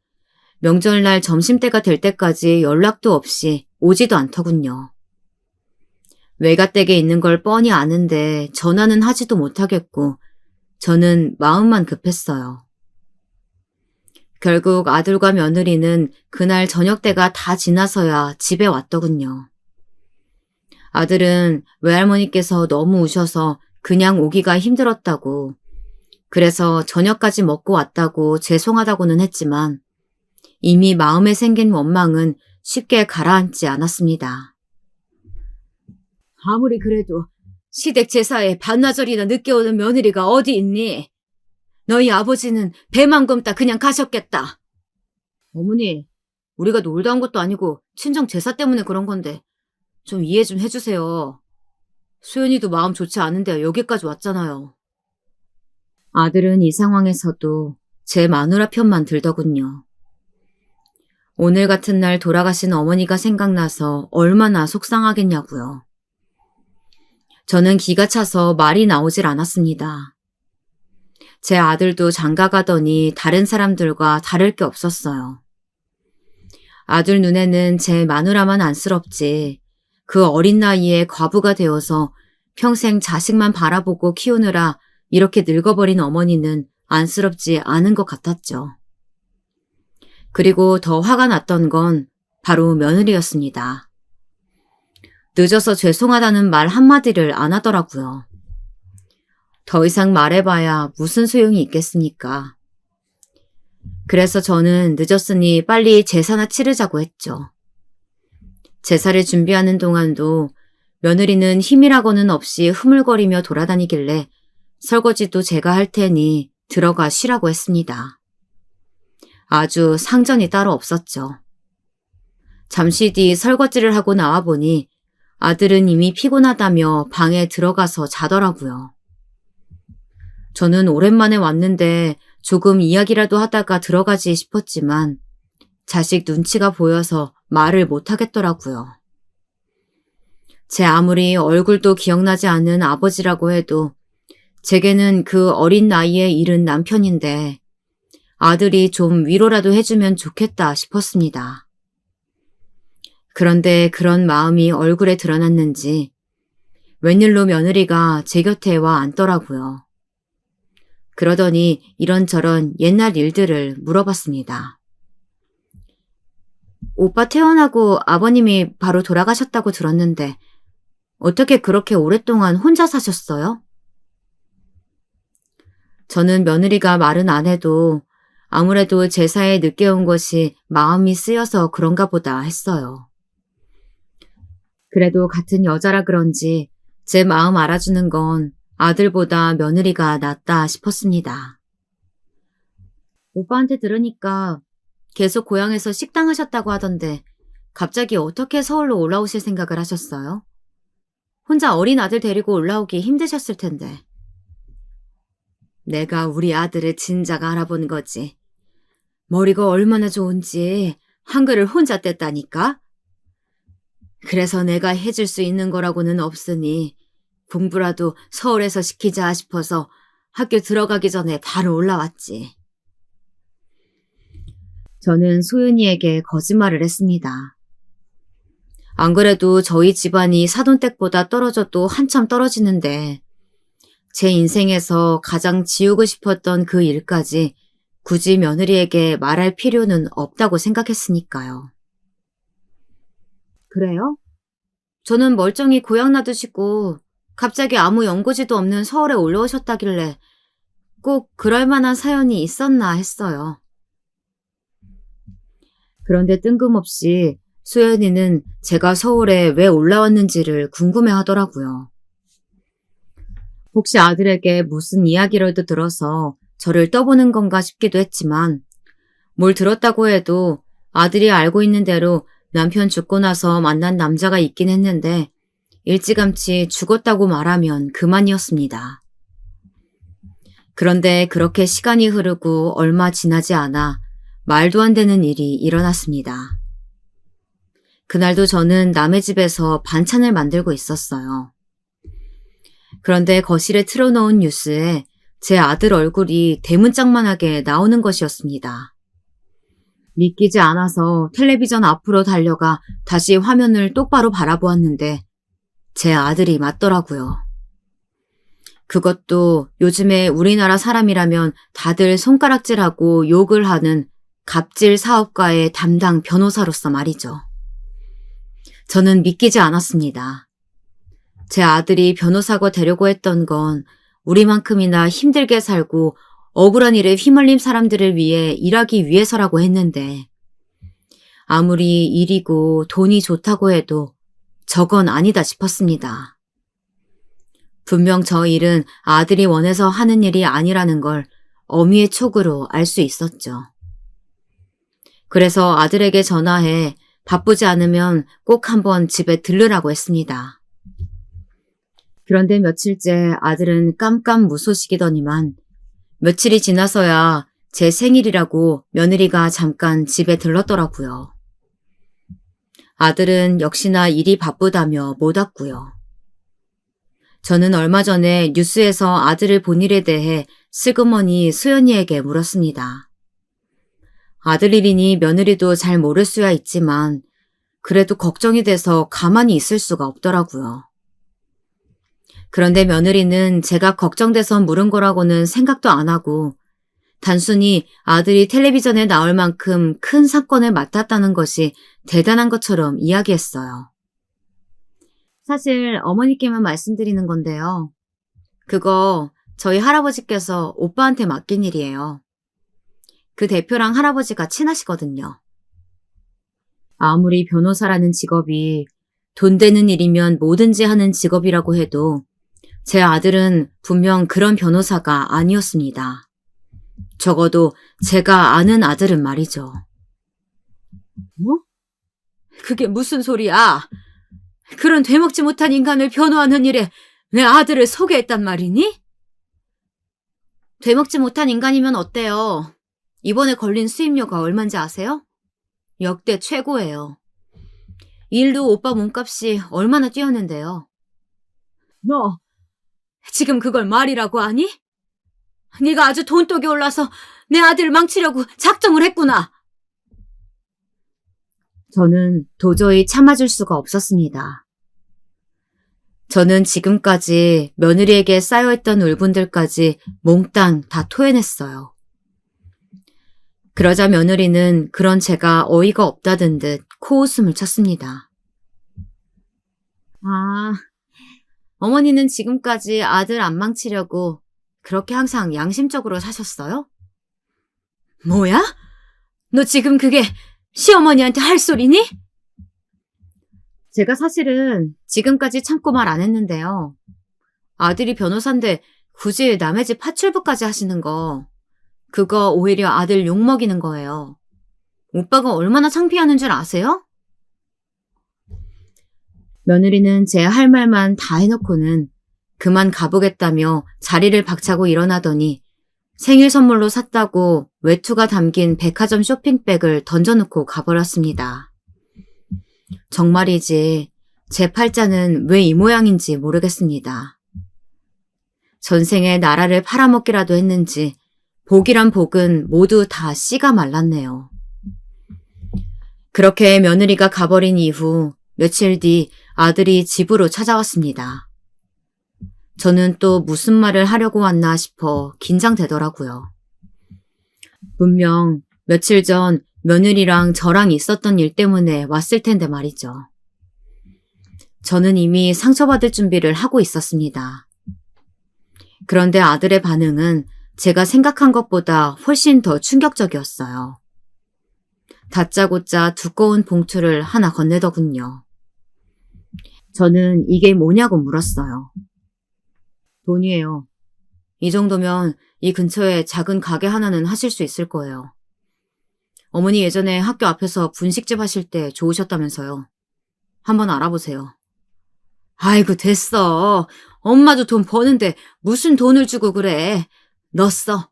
명절날 점심때가 될 때까지 연락도 없이 오지도 않더군요. 외가댁에 있는 걸 뻔히 아는데 전화는 하지도 못하겠고 저는 마음만 급했어요. 결국 아들과 며느리는 그날 저녁때가 다 지나서야 집에 왔더군요. 아들은 외할머니께서 너무 우셔서 그냥 오기가 힘들었다고, 그래서 저녁까지 먹고 왔다고 죄송하다고는 했지만 이미 마음에 생긴 원망은 쉽게 가라앉지 않았습니다. 아무리 그래도 시댁 제사에 반나절이나 늦게 오는 며느리가 어디 있니? 너희 아버지는 배만 검다 그냥 가셨겠다. 어머니, 우리가 놀다 온 것도 아니고 친정 제사 때문에 그런 건데 좀 이해 좀 해주세요. 소연이도 마음 좋지 않은데 여기까지 왔잖아요. 아들은 이 상황에서도 제 마누라 편만 들더군요. 오늘 같은 날 돌아가신 어머니가 생각나서 얼마나 속상하겠냐고요. 저는 기가 차서 말이 나오질 않았습니다. 제 아들도 장가 가더니 다른 사람들과 다를 게 없었어요. 아들 눈에는 제 마누라만 안쓰럽지 그 어린 나이에 과부가 되어서 평생 자식만 바라보고 키우느라 이렇게 늙어버린 어머니는 안쓰럽지 않은 것 같았죠. 그리고 더 화가 났던 건 바로 며느리였습니다. 늦어서 죄송하다는 말 한마디를 안 하더라고요. 더 이상 말해봐야 무슨 소용이 있겠습니까? 그래서 저는 늦었으니 빨리 제사나 치르자고 했죠. 제사를 준비하는 동안도 며느리는 힘이라고는 없이 흐물거리며 돌아다니길래 설거지도 제가 할 테니 들어가 쉬라고 했습니다. 아주 상전이 따로 없었죠. 잠시 뒤 설거지를 하고 나와보니 아들은 이미 피곤하다며 방에 들어가서 자더라고요. 저는 오랜만에 왔는데 조금 이야기라도 하다가 들어가지 싶었지만 자식 눈치가 보여서 말을 못하겠더라고요. 제 아무리 얼굴도 기억나지 않는 아버지라고 해도 제게는 그 어린 나이에 잃은 남편인데 아들이 좀 위로라도 해주면 좋겠다 싶었습니다. 그런데 그런 마음이 얼굴에 드러났는지 웬일로 며느리가 제 곁에 와 앉더라고요. 그러더니 이런저런 옛날 일들을 물어봤습니다. 오빠 퇴원하고 아버님이 바로 돌아가셨다고 들었는데 어떻게 그렇게 오랫동안 혼자 사셨어요? 저는 며느리가 말은 안 해도 아무래도 제사에 늦게 온 것이 마음이 쓰여서 그런가 보다 했어요. 그래도 같은 여자라 그런지 제 마음 알아주는 건 아들보다 며느리가 낫다 싶었습니다. 오빠한테 들으니까 계속 고향에서 식당 하셨다고 하던데 갑자기 어떻게 서울로 올라오실 생각을 하셨어요? 혼자 어린 아들 데리고 올라오기 힘드셨을 텐데. 내가 우리 아들을 진작 알아본 거지. 머리가 얼마나 좋은지 한글을 혼자 뗐다니까? 그래서 내가 해줄 수 있는 거라고는 없으니 공부라도 서울에서 시키자 싶어서 학교 들어가기 전에 바로 올라왔지. 저는 소윤이에게 거짓말을 했습니다. 안 그래도 저희 집안이 사돈댁보다 떨어져도 한참 떨어지는데 제 인생에서 가장 지우고 싶었던 그 일까지 굳이 며느리에게 말할 필요는 없다고 생각했으니까요. 그래요? 저는 멀쩡히 고향 놔두시고 갑자기 아무 연고지도 없는 서울에 올라오셨다길래 꼭 그럴 만한 사연이 있었나 했어요. 그런데 뜬금없이 수연이는 제가 서울에 왜 올라왔는지를 궁금해하더라고요. 혹시 아들에게 무슨 이야기라도 들어서 저를 떠보는 건가 싶기도 했지만 뭘 들었다고 해도 아들이 알고 있는 대로 남편 죽고 나서 만난 남자가 있긴 했는데 일찌감치 죽었다고 말하면 그만이었습니다. 그런데 그렇게 시간이 흐르고 얼마 지나지 않아 말도 안 되는 일이 일어났습니다. 그날도 저는 남의 집에서 반찬을 만들고 있었어요. 그런데 거실에 틀어놓은 뉴스에 제 아들 얼굴이 대문짝만하게 나오는 것이었습니다. 믿기지 않아서 텔레비전 앞으로 달려가 다시 화면을 똑바로 바라보았는데 제 아들이 맞더라고요. 그것도 요즘에 우리나라 사람이라면 다들 손가락질하고 욕을 하는 갑질 사업가의 담당 변호사로서 말이죠. 저는 믿기지 않았습니다. 제 아들이 변호사가 되려고 했던 건 우리만큼이나 힘들게 살고 억울한 일에 휘말린 사람들을 위해 일하기 위해서라고 했는데 아무리 일이고 돈이 좋다고 해도 저건 아니다 싶었습니다. 분명 저 일은 아들이 원해서 하는 일이 아니라는 걸 어미의 촉으로 알 수 있었죠. 그래서 아들에게 전화해 바쁘지 않으면 꼭 한번 집에 들르라고 했습니다. 그런데 며칠째 아들은 깜깜무소식이더니만 며칠이 지나서야 제 생일이라고 며느리가 잠깐 집에 들렀더라고요. 아들은 역시나 일이 바쁘다며 못 왔고요. 저는 얼마 전에 뉴스에서 아들을 본 일에 대해 슬그머니 수연이에게 물었습니다. 아들 일이니 며느리도 잘 모를 수야 있지만 그래도 걱정이 돼서 가만히 있을 수가 없더라고요. 그런데 며느리는 제가 걱정돼서 물은 거라고는 생각도 안 하고 단순히 아들이 텔레비전에 나올 만큼 큰 사건을 맡았다는 것이 대단한 것처럼 이야기했어요. 사실 어머니께만 말씀드리는 건데요. 그거 저희 할아버지께서 오빠한테 맡긴 일이에요. 그 대표랑 할아버지가 친하시거든요. 아무리 변호사라는 직업이 돈 되는 일이면 뭐든지 하는 직업이라고 해도 제 아들은 분명 그런 변호사가 아니었습니다. 적어도 제가 아는 아들은 말이죠. 뭐? 그게 무슨 소리야? 그런 되먹지 못한 인간을 변호하는 일에 내 아들을 소개했단 말이니? 되먹지 못한 인간이면 어때요? 이번에 걸린 수임료가 얼만지 아세요? 역대 최고예요. 일도 오빠 몸값이 얼마나 뛰었는데요. 너 지금 그걸 말이라고 하니? 네가 아주 돈독이 올라서 내 아들을 망치려고 작정을 했구나. 저는 도저히 참아줄 수가 없었습니다. 저는 지금까지 며느리에게 쌓여있던 울분들까지 몽땅 다 토해냈어요. 그러자 며느리는 그런 제가 어이가 없다던 듯 코웃음을 쳤습니다. 아, 어머니는 지금까지 아들 안 망치려고 그렇게 항상 양심적으로 사셨어요? 뭐야? 너 지금 그게 시어머니한테 할 소리니? 제가 사실은 지금까지 참고 말 안 했는데요. 아들이 변호사인데 굳이 남의 집 파출부까지 하시는 거, 그거 오히려 아들 욕먹이는 거예요. 오빠가 얼마나 창피하는 줄 아세요? 며느리는 제 할 말만 다 해놓고는 그만 가보겠다며 자리를 박차고 일어나더니 생일 선물로 샀다고 외투가 담긴 백화점 쇼핑백을 던져놓고 가버렸습니다. 정말이지 제 팔자는 왜 이 모양인지 모르겠습니다. 전생에 나라를 팔아먹기라도 했는지 복이란 복은 모두 다 씨가 말랐네요. 그렇게 며느리가 가버린 이후 며칠 뒤 아들이 집으로 찾아왔습니다. 저는 또 무슨 말을 하려고 왔나 싶어 긴장되더라고요. 분명 며칠 전 며느리랑 저랑 있었던 일 때문에 왔을 텐데 말이죠. 저는 이미 상처받을 준비를 하고 있었습니다. 그런데 아들의 반응은 제가 생각한 것보다 훨씬 더 충격적이었어요. 다짜고짜 두꺼운 봉투를 하나 건네더군요. 저는 이게 뭐냐고 물었어요. 돈이에요. 이 정도면 이 근처에 작은 가게 하나는 하실 수 있을 거예요. 어머니 예전에 학교 앞에서 분식집 하실 때 좋으셨다면서요. 한번 알아보세요. 아이고 됐어. 엄마도 돈 버는데 무슨 돈을 주고 그래. 너 써.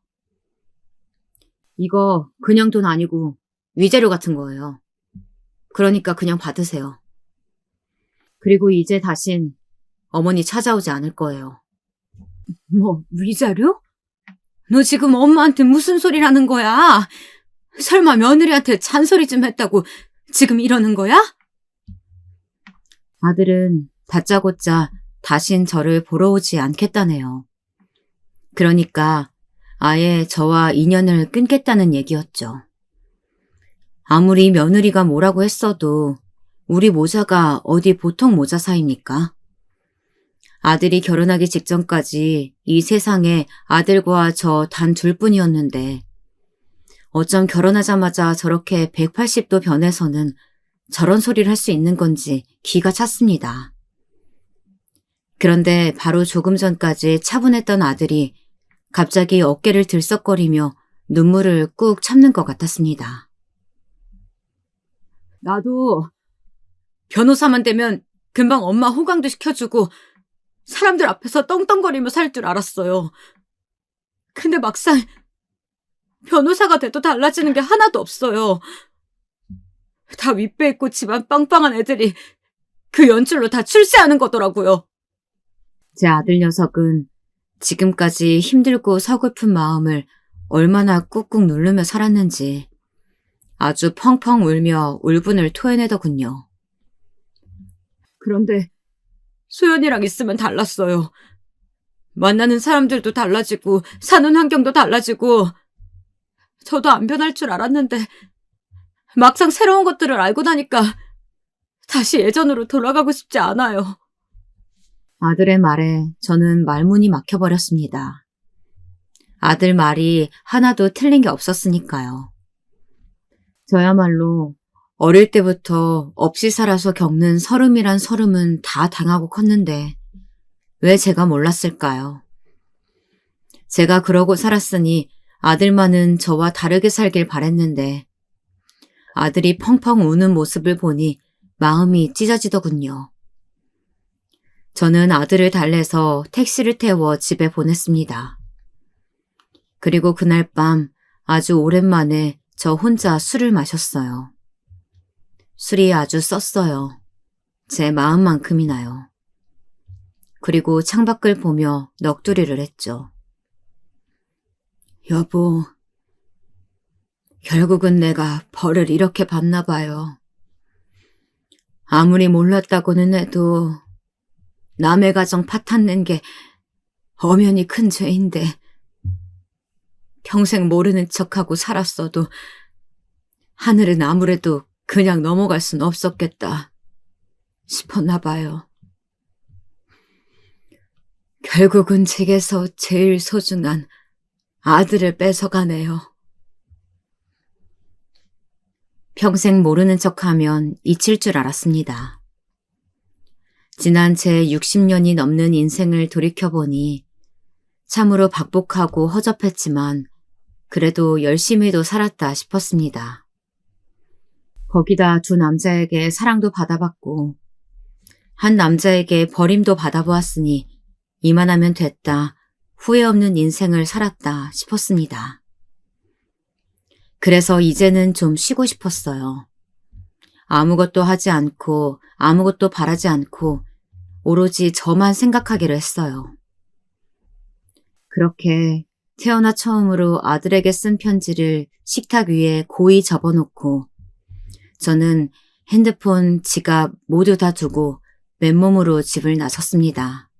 이거 그냥 돈 아니고 위자료 같은 거예요. 그러니까 그냥 받으세요. 그리고 이제 다신 어머니 찾아오지 않을 거예요. 뭐 위자료? 너 지금 엄마한테 무슨 소리를 하는 거야? 설마 며느리한테 잔소리 좀 했다고 지금 이러는 거야? 아들은 다짜고짜 다신 저를 보러 오지 않겠다네요. 그러니까 아예 저와 인연을 끊겠다는 얘기였죠. 아무리 며느리가 뭐라고 했어도 우리 모자가 어디 보통 모자 사이입니까? 아들이 결혼하기 직전까지 이 세상에 아들과 저 단 둘뿐이었는데 어쩜 결혼하자마자 저렇게 180도 변해서는 저런 소리를 할 수 있는 건지 기가 찼습니다. 그런데 바로 조금 전까지 차분했던 아들이 갑자기 어깨를 들썩거리며 눈물을 꾹 참는 것 같았습니다. 나도 변호사만 되면 금방 엄마 호강도 시켜주고 사람들 앞에서 떵떵거리며 살 줄 알았어요. 근데 막상 변호사가 돼도 달라지는 게 하나도 없어요. 다 윗배 있고 집안 빵빵한 애들이 그 연출로 다 출세하는 거더라고요. 제 아들 녀석은 지금까지 힘들고 서글픈 마음을 얼마나 꾹꾹 누르며 살았는지 아주 펑펑 울며 울분을 토해내더군요. 그런데 소연이랑 있으면 달랐어요. 만나는 사람들도 달라지고 사는 환경도 달라지고 저도 안 변할 줄 알았는데 막상 새로운 것들을 알고 나니까 다시 예전으로 돌아가고 싶지 않아요. 아들의 말에 저는 말문이 막혀버렸습니다. 아들 말이 하나도 틀린 게 없었으니까요. 저야말로 어릴 때부터 없이 살아서 겪는 서름이란 서름은 다 당하고 컸는데 왜 제가 몰랐을까요? 제가 그러고 살았으니 아들만은 저와 다르게 살길 바랬는데 아들이 펑펑 우는 모습을 보니 마음이 찢어지더군요. 저는 아들을 달래서 택시를 태워 집에 보냈습니다. 그리고 그날 밤 아주 오랜만에 저 혼자 술을 마셨어요. 술이 아주 썼어요. 제 마음만큼이나요. 그리고 창밖을 보며 넋두리를 했죠. 여보, 결국은 내가 벌을 이렇게 받나 봐요. 아무리 몰랐다고는 해도 남의 가정 파탄낸 게 엄연히 큰 죄인데 평생 모르는 척하고 살았어도 하늘은 아무래도 그냥 넘어갈 순 없었겠다 싶었나 봐요. 결국은 제게서 제일 소중한 아들을 뺏어가네요. 평생 모르는 척하면 잊힐 줄 알았습니다. 지난 제 60년이 넘는 인생을 돌이켜보니 참으로 박복하고 허접했지만 그래도 열심히도 살았다 싶었습니다. 거기다 두 남자에게 사랑도 받아봤고 한 남자에게 버림도 받아보았으니 이만하면 됐다, 후회 없는 인생을 살았다 싶었습니다. 그래서 이제는 좀 쉬고 싶었어요. 아무것도 하지 않고 아무것도 바라지 않고 오로지 저만 생각하기로 했어요. 그렇게 태어나 처음으로 아들에게 쓴 편지를 식탁 위에 고이 접어놓고 저는 핸드폰, 지갑 모두 다 두고 맨몸으로 집을 나섰습니다.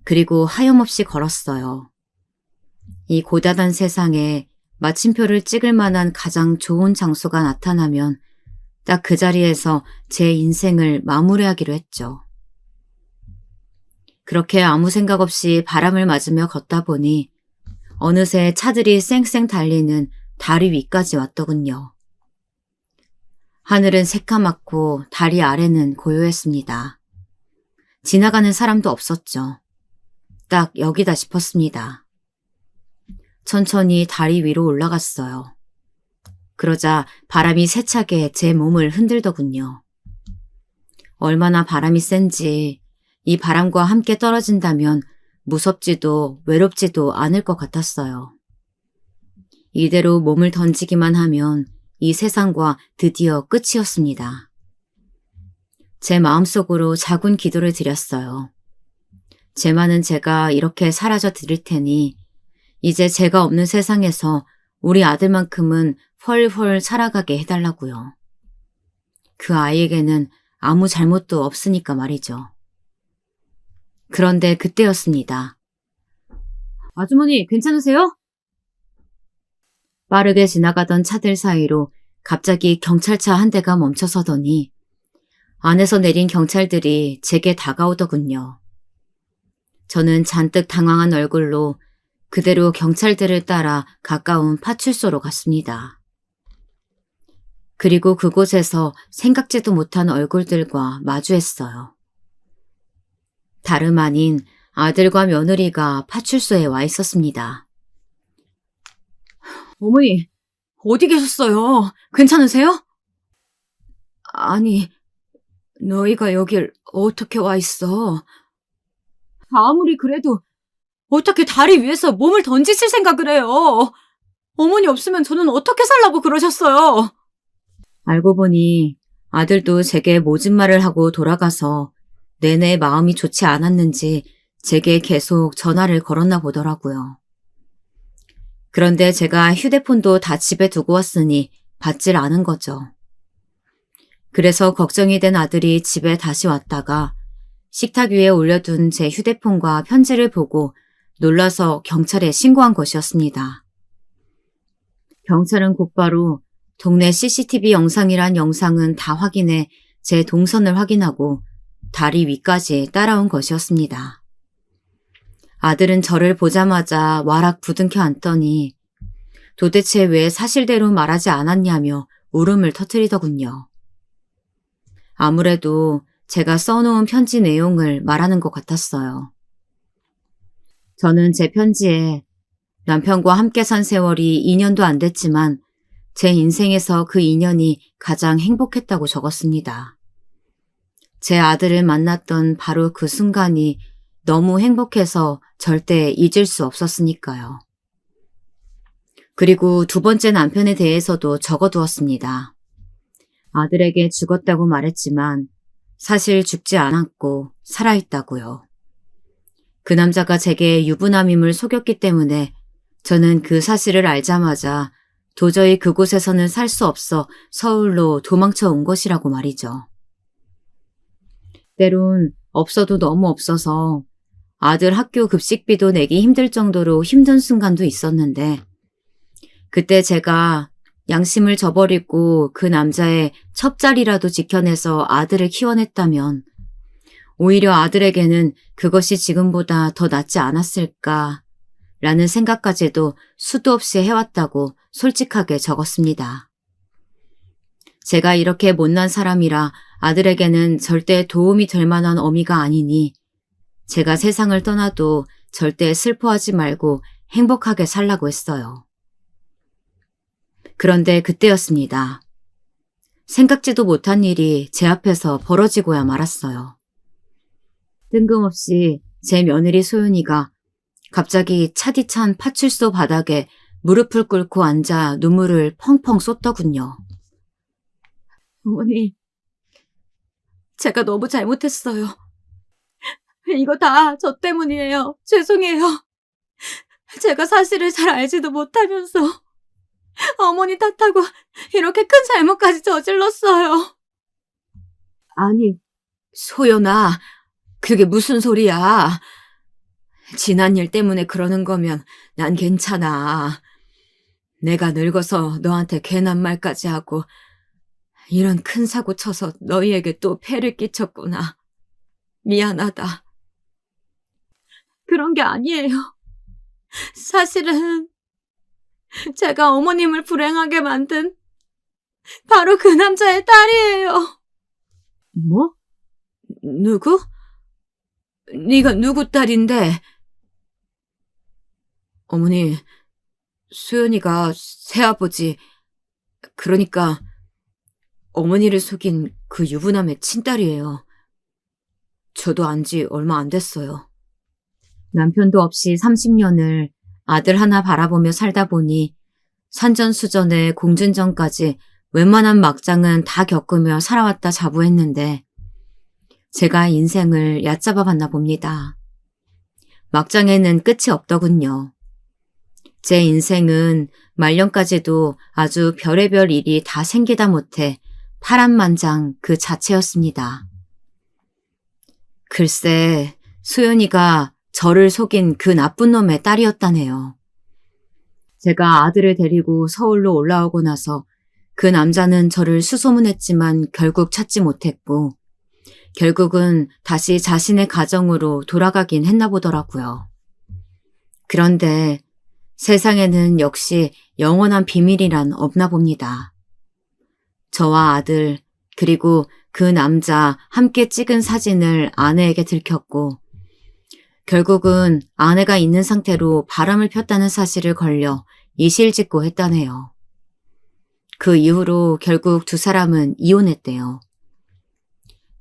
그리고 하염없이 걸었어요. 이 고다단 세상에 마침표를 찍을 만한 가장 좋은 장소가 나타나면 딱 그 자리에서 제 인생을 마무리하기로 했죠. 그렇게 아무 생각 없이 바람을 맞으며 걷다 보니 어느새 차들이 쌩쌩 달리는 다리 위까지 왔더군요. 하늘은 새까맣고 다리 아래는 고요했습니다. 지나가는 사람도 없었죠. 딱 여기다 싶었습니다. 천천히 다리 위로 올라갔어요. 그러자 바람이 세차게 제 몸을 흔들더군요. 얼마나 바람이 센지 이 바람과 함께 떨어진다면 무섭지도 외롭지도 않을 것 같았어요. 이대로 몸을 던지기만 하면 이 세상과 드디어 끝이었습니다. 제 마음속으로 작은 기도를 드렸어요. 제 많은 제가 이렇게 사라져 드릴 테니 이제 제가 없는 세상에서 우리 아들만큼은 헐헐 살아가게 해달라고요. 그 아이에게는 아무 잘못도 없으니까 말이죠. 그런데 그때였습니다. 아주머니, 괜찮으세요? 빠르게 지나가던 차들 사이로 갑자기 경찰차 한 대가 멈춰서더니 안에서 내린 경찰들이 제게 다가오더군요. 저는 잔뜩 당황한 얼굴로 그대로 경찰들을 따라 가까운 파출소로 갔습니다. 그리고 그곳에서 생각지도 못한 얼굴들과 마주했어요. 다름 아닌 아들과 며느리가 파출소에 와 있었습니다. 어머니, 어디 계셨어요? 괜찮으세요? 아니, 너희가 여길 어떻게 와 있어? 아무리 그래도 어떻게 다리 위에서 몸을 던지실 생각을 해요? 어머니 없으면 저는 어떻게 살라고 그러셨어요? 알고 보니 아들도 제게 모진 말을 하고 돌아가서 내내 마음이 좋지 않았는지 제게 계속 전화를 걸었나 보더라고요. 그런데 제가 휴대폰도 다 집에 두고 왔으니 받질 않은 거죠. 그래서 걱정이 된 아들이 집에 다시 왔다가 식탁 위에 올려둔 제 휴대폰과 편지를 보고 놀라서 경찰에 신고한 것이었습니다. 경찰은 곧바로 동네 CCTV 영상이란 영상은 다 확인해 제 동선을 확인하고 다리 위까지 따라온 것이었습니다. 아들은 저를 보자마자 와락 부둥켜 앉더니 도대체 왜 사실대로 말하지 않았냐며 울음을 터뜨리더군요. 아무래도 제가 써놓은 편지 내용을 말하는 것 같았어요. 저는 제 편지에 남편과 함께 산 세월이 2년도 안 됐지만 제 인생에서 그 2년이 가장 행복했다고 적었습니다. 제 아들을 만났던 바로 그 순간이 너무 행복해서 절대 잊을 수 없었으니까요. 그리고 두 번째 남편에 대해서도 적어두었습니다. 아들에게 죽었다고 말했지만 사실 죽지 않았고 살아있다고요. 그 남자가 제게 유부남임을 속였기 때문에 저는 그 사실을 알자마자 도저히 그곳에서는 살 수 없어 서울로 도망쳐 온 것이라고 말이죠. 때론 없어도 너무 없어서 아들 학교 급식비도 내기 힘들 정도로 힘든 순간도 있었는데 그때 제가 양심을 저버리고 그 남자의 첩자리라도 지켜내서 아들을 키워냈다면 오히려 아들에게는 그것이 지금보다 더 낫지 않았을까 라는 생각까지도 수도 없이 해왔다고 솔직하게 적었습니다. 제가 이렇게 못난 사람이라 아들에게는 절대 도움이 될 만한 어미가 아니니 제가 세상을 떠나도 절대 슬퍼하지 말고 행복하게 살라고 했어요. 그런데 그때였습니다. 생각지도 못한 일이 제 앞에서 벌어지고야 말았어요. 뜬금없이 제 며느리 소윤이가 갑자기 차디찬 파출소 바닥에 무릎을 꿇고 앉아 눈물을 펑펑 쏟더군요. 어머니, 제가 너무 잘못했어요. 이거 다 저 때문이에요. 죄송해요. 제가 사실을 잘 알지도 못하면서 어머니 탓하고 이렇게 큰 잘못까지 저질렀어요. 아니, 소연아, 그게 무슨 소리야. 지난 일 때문에 그러는 거면 난 괜찮아. 내가 늙어서 너한테 괜한 말까지 하고 이런 큰 사고 쳐서 너희에게 또 폐를 끼쳤구나. 미안하다. 그런 게 아니에요. 사실은 제가 어머님을 불행하게 만든 바로 그 남자의 딸이에요. 뭐? 누구? 네가 누구 딸인데? 어머니, 수연이가 새아버지, 그러니까 어머니를 속인 그 유부남의 친딸이에요. 저도 안 지 얼마 안 됐어요. 남편도 없이 30년을 아들 하나 바라보며 살다 보니 산전수전에 공준전까지 웬만한 막장은 다 겪으며 살아왔다 자부했는데 제가 인생을 얕잡아 봤나 봅니다. 막장에는 끝이 없더군요. 제 인생은 말년까지도 아주 별의별 일이 다 생기다 못해 파란만장 그 자체였습니다. 글쎄, 수연이가 저를 속인 그 나쁜 놈의 딸이었다네요. 제가 아들을 데리고 서울로 올라오고 나서 그 남자는 저를 수소문했지만 결국 찾지 못했고 결국은 다시 자신의 가정으로 돌아가긴 했나 보더라고요. 그런데 세상에는 역시 영원한 비밀이란 없나 봅니다. 저와 아들 그리고 그 남자 함께 찍은 사진을 아내에게 들켰고 결국은 아내가 있는 상태로 바람을 폈다는 사실을 걸려 이실직고 했다네요. 그 이후로 결국 두 사람은 이혼했대요.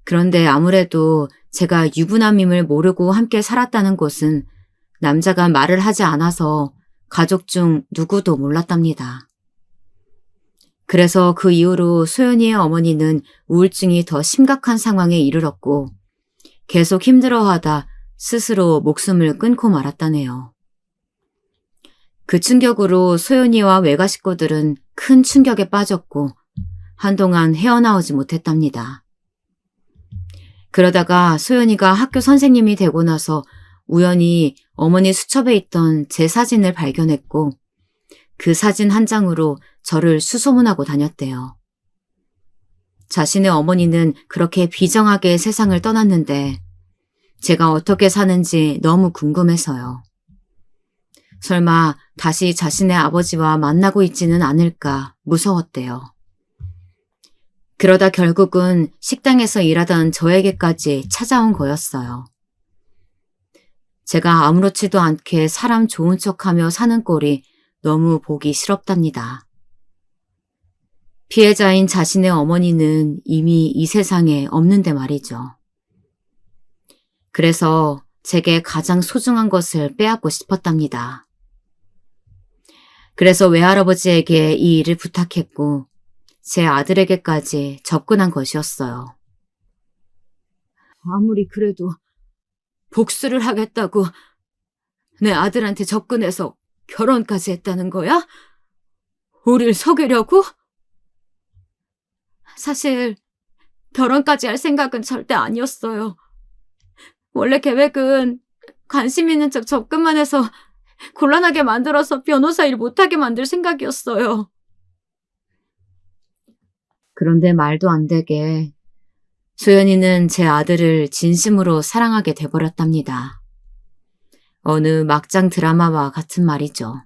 그런데 아무래도 제가 유부남임을 모르고 함께 살았다는 것은 남자가 말을 하지 않아서 가족 중 누구도 몰랐답니다. 그래서 그 이후로 소연이의 어머니는 우울증이 더 심각한 상황에 이르렀고 계속 힘들어하다 스스로 목숨을 끊고 말았다네요. 그 충격으로 소연이와 외가 식구들은 큰 충격에 빠졌고 한동안 헤어나오지 못했답니다. 그러다가 소연이가 학교 선생님이 되고 나서 우연히 어머니 수첩에 있던 제 사진을 발견했고 그 사진 한 장으로 저를 수소문하고 다녔대요. 자신의 어머니는 그렇게 비정하게 세상을 떠났는데 제가 어떻게 사는지 너무 궁금해서요. 설마 다시 자신의 아버지와 만나고 있지는 않을까 무서웠대요. 그러다 결국은 식당에서 일하던 저에게까지 찾아온 거였어요. 제가 아무렇지도 않게 사람 좋은 척하며 사는 꼴이 너무 보기 싫었답니다. 피해자인 자신의 어머니는 이미 이 세상에 없는데 말이죠. 그래서 제게 가장 소중한 것을 빼앗고 싶었답니다. 그래서 외할아버지에게 이 일을 부탁했고 제 아들에게까지 접근한 것이었어요. 아무리 그래도 복수를 하겠다고 내 아들한테 접근해서 결혼까지 했다는 거야? 우릴 속이려고? 사실 결혼까지 할 생각은 절대 아니었어요. 원래 계획은 관심 있는 척 접근만 해서 곤란하게 만들어서 변호사 일 못하게 만들 생각이었어요. 그런데 말도 안 되게 소연이는 제 아들을 진심으로 사랑하게 돼버렸답니다. 어느 막장 드라마와 같은 말이죠.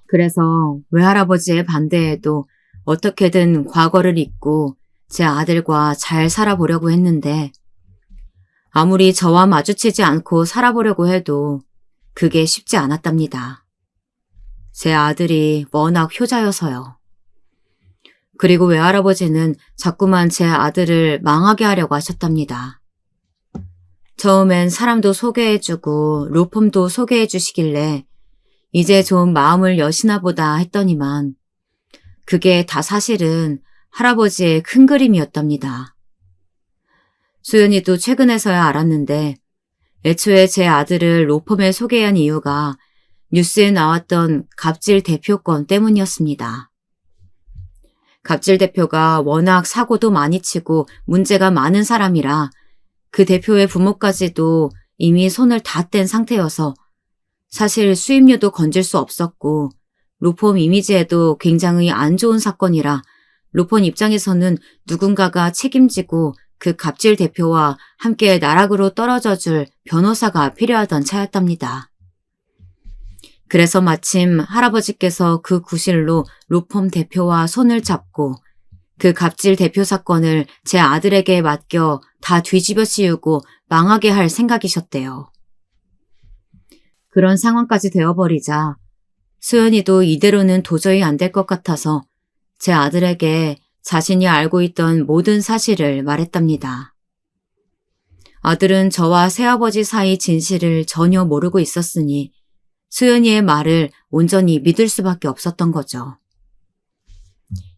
그래서 외할아버지의 반대에도 어떻게든 과거를 잊고 제 아들과 잘 살아보려고 했는데 아무리 저와 마주치지 않고 살아보려고 해도 그게 쉽지 않았답니다. 제 아들이 워낙 효자여서요. 그리고 외할아버지는 자꾸만 제 아들을 망하게 하려고 하셨답니다. 처음엔 사람도 소개해주고 로펌도 소개해주시길래 이제 좀 마음을 여시나 보다 했더니만 그게 다 사실은 할아버지의 큰 그림이었답니다. 수연이도 최근에서야 알았는데 애초에 제 아들을 로펌에 소개한 이유가 뉴스에 나왔던 갑질 대표건 때문이었습니다. 갑질 대표가 워낙 사고도 많이 치고 문제가 많은 사람이라 그 대표의 부모까지도 이미 손을 다 뗀 상태여서 사실 수임료도 건질 수 없었고 로펌 이미지에도 굉장히 안 좋은 사건이라 로펌 입장에서는 누군가가 책임지고 그 갑질 대표와 함께 나락으로 떨어져줄 변호사가 필요하던 차였답니다. 그래서 마침 할아버지께서 그 구실로 로펌 대표와 손을 잡고 그 갑질 대표 사건을 제 아들에게 맡겨 다 뒤집어 씌우고 망하게 할 생각이셨대요. 그런 상황까지 되어버리자 수연이도 이대로는 도저히 안 될 것 같아서 제 아들에게 자신이 알고 있던 모든 사실을 말했답니다. 아들은 저와 새아버지 사이 진실을 전혀 모르고 있었으니 수연이의 말을 온전히 믿을 수밖에 없었던 거죠.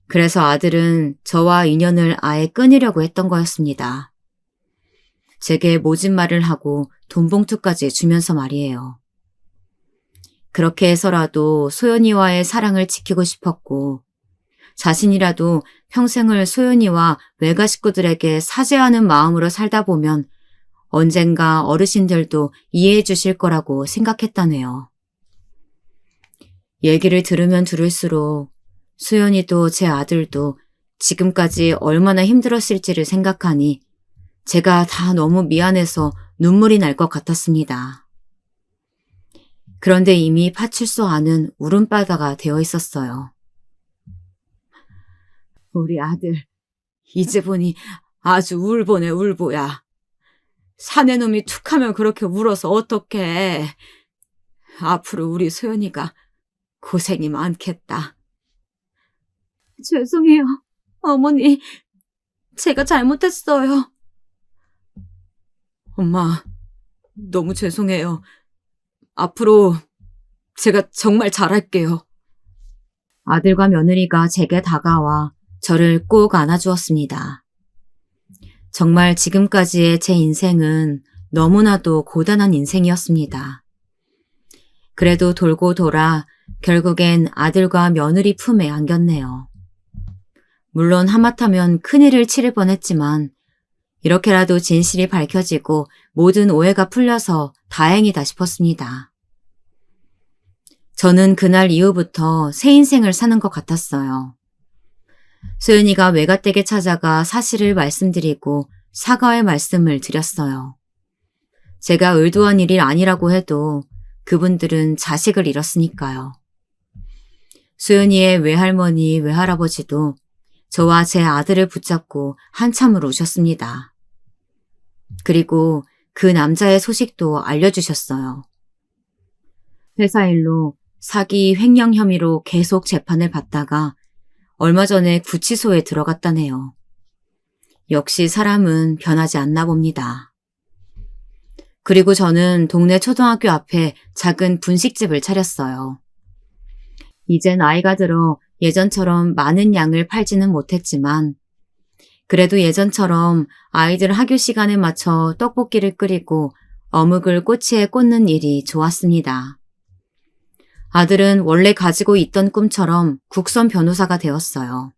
그래서 아들은 저와 인연을 아예 끊으려고 했던 거였습니다. 제게 모진 말을 하고 돈봉투까지 주면서 말이에요. 그렇게 해서라도 소연이와의 사랑을 지키고 싶었고 자신이라도 평생을 소연이와 외가 식구들에게 사죄하는 마음으로 살다 보면 언젠가 어르신들도 이해해 주실 거라고 생각했다네요. 얘기를 들으면 들을수록 수연이도 제 아들도 지금까지 얼마나 힘들었을지를 생각하니 제가 다 너무 미안해서 눈물이 날 것 같았습니다. 그런데 이미 파출소 안은 울음바다가 되어 있었어요. 우리 아들, 이제 보니 아주 울보네 울보야. 사내놈이 툭하면 그렇게 울어서 어떡해. 앞으로 우리 소연이가 고생이 많겠다. 죄송해요, 어머니. 제가 잘못했어요. 엄마, 너무 죄송해요. 앞으로 제가 정말 잘할게요. 아들과 며느리가 제게 다가와 저를 꼭 안아주었습니다. 정말 지금까지의 제 인생은 너무나도 고단한 인생이었습니다. 그래도 돌고 돌아 결국엔 아들과 며느리 품에 안겼네요. 물론 하마터면 큰일을 치를 뻔했지만 이렇게라도 진실이 밝혀지고 모든 오해가 풀려서 다행이다 싶었습니다. 저는 그날 이후부터 새 인생을 사는 것 같았어요. 소연이가 외가댁에 찾아가 사실을 말씀드리고 사과의 말씀을 드렸어요. 제가 의도한 일이 아니라고 해도 그분들은 자식을 잃었으니까요. 소연이의 외할머니, 외할아버지도 저와 제 아들을 붙잡고 한참을 우셨습니다. 그리고 그 남자의 소식도 알려주셨어요. 회사 일로 사기 횡령 혐의로 계속 재판을 받다가 얼마 전에 구치소에 들어갔다네요. 역시 사람은 변하지 않나 봅니다. 그리고 저는 동네 초등학교 앞에 작은 분식집을 차렸어요. 이제 나이가 들어 예전처럼 많은 양을 팔지는 못했지만 그래도 예전처럼 아이들 학교 시간에 맞춰 떡볶이를 끓이고 어묵을 꼬치에 꽂는 일이 좋았습니다. 아들은 원래 가지고 있던 꿈처럼 국선 변호사가 되었어요.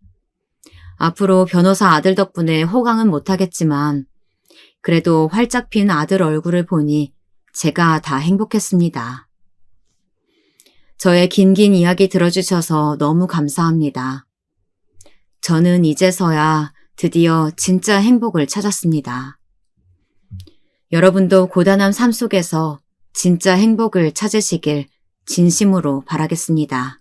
앞으로 변호사 아들 덕분에 호강은 못하겠지만 그래도 활짝 핀 아들 얼굴을 보니 제가 다 행복했습니다. 저의 긴긴 이야기 들어주셔서 너무 감사합니다. 저는 이제서야 드디어 진짜 행복을 찾았습니다. 여러분도 고단한 삶 속에서 진짜 행복을 찾으시길 진심으로 바라겠습니다.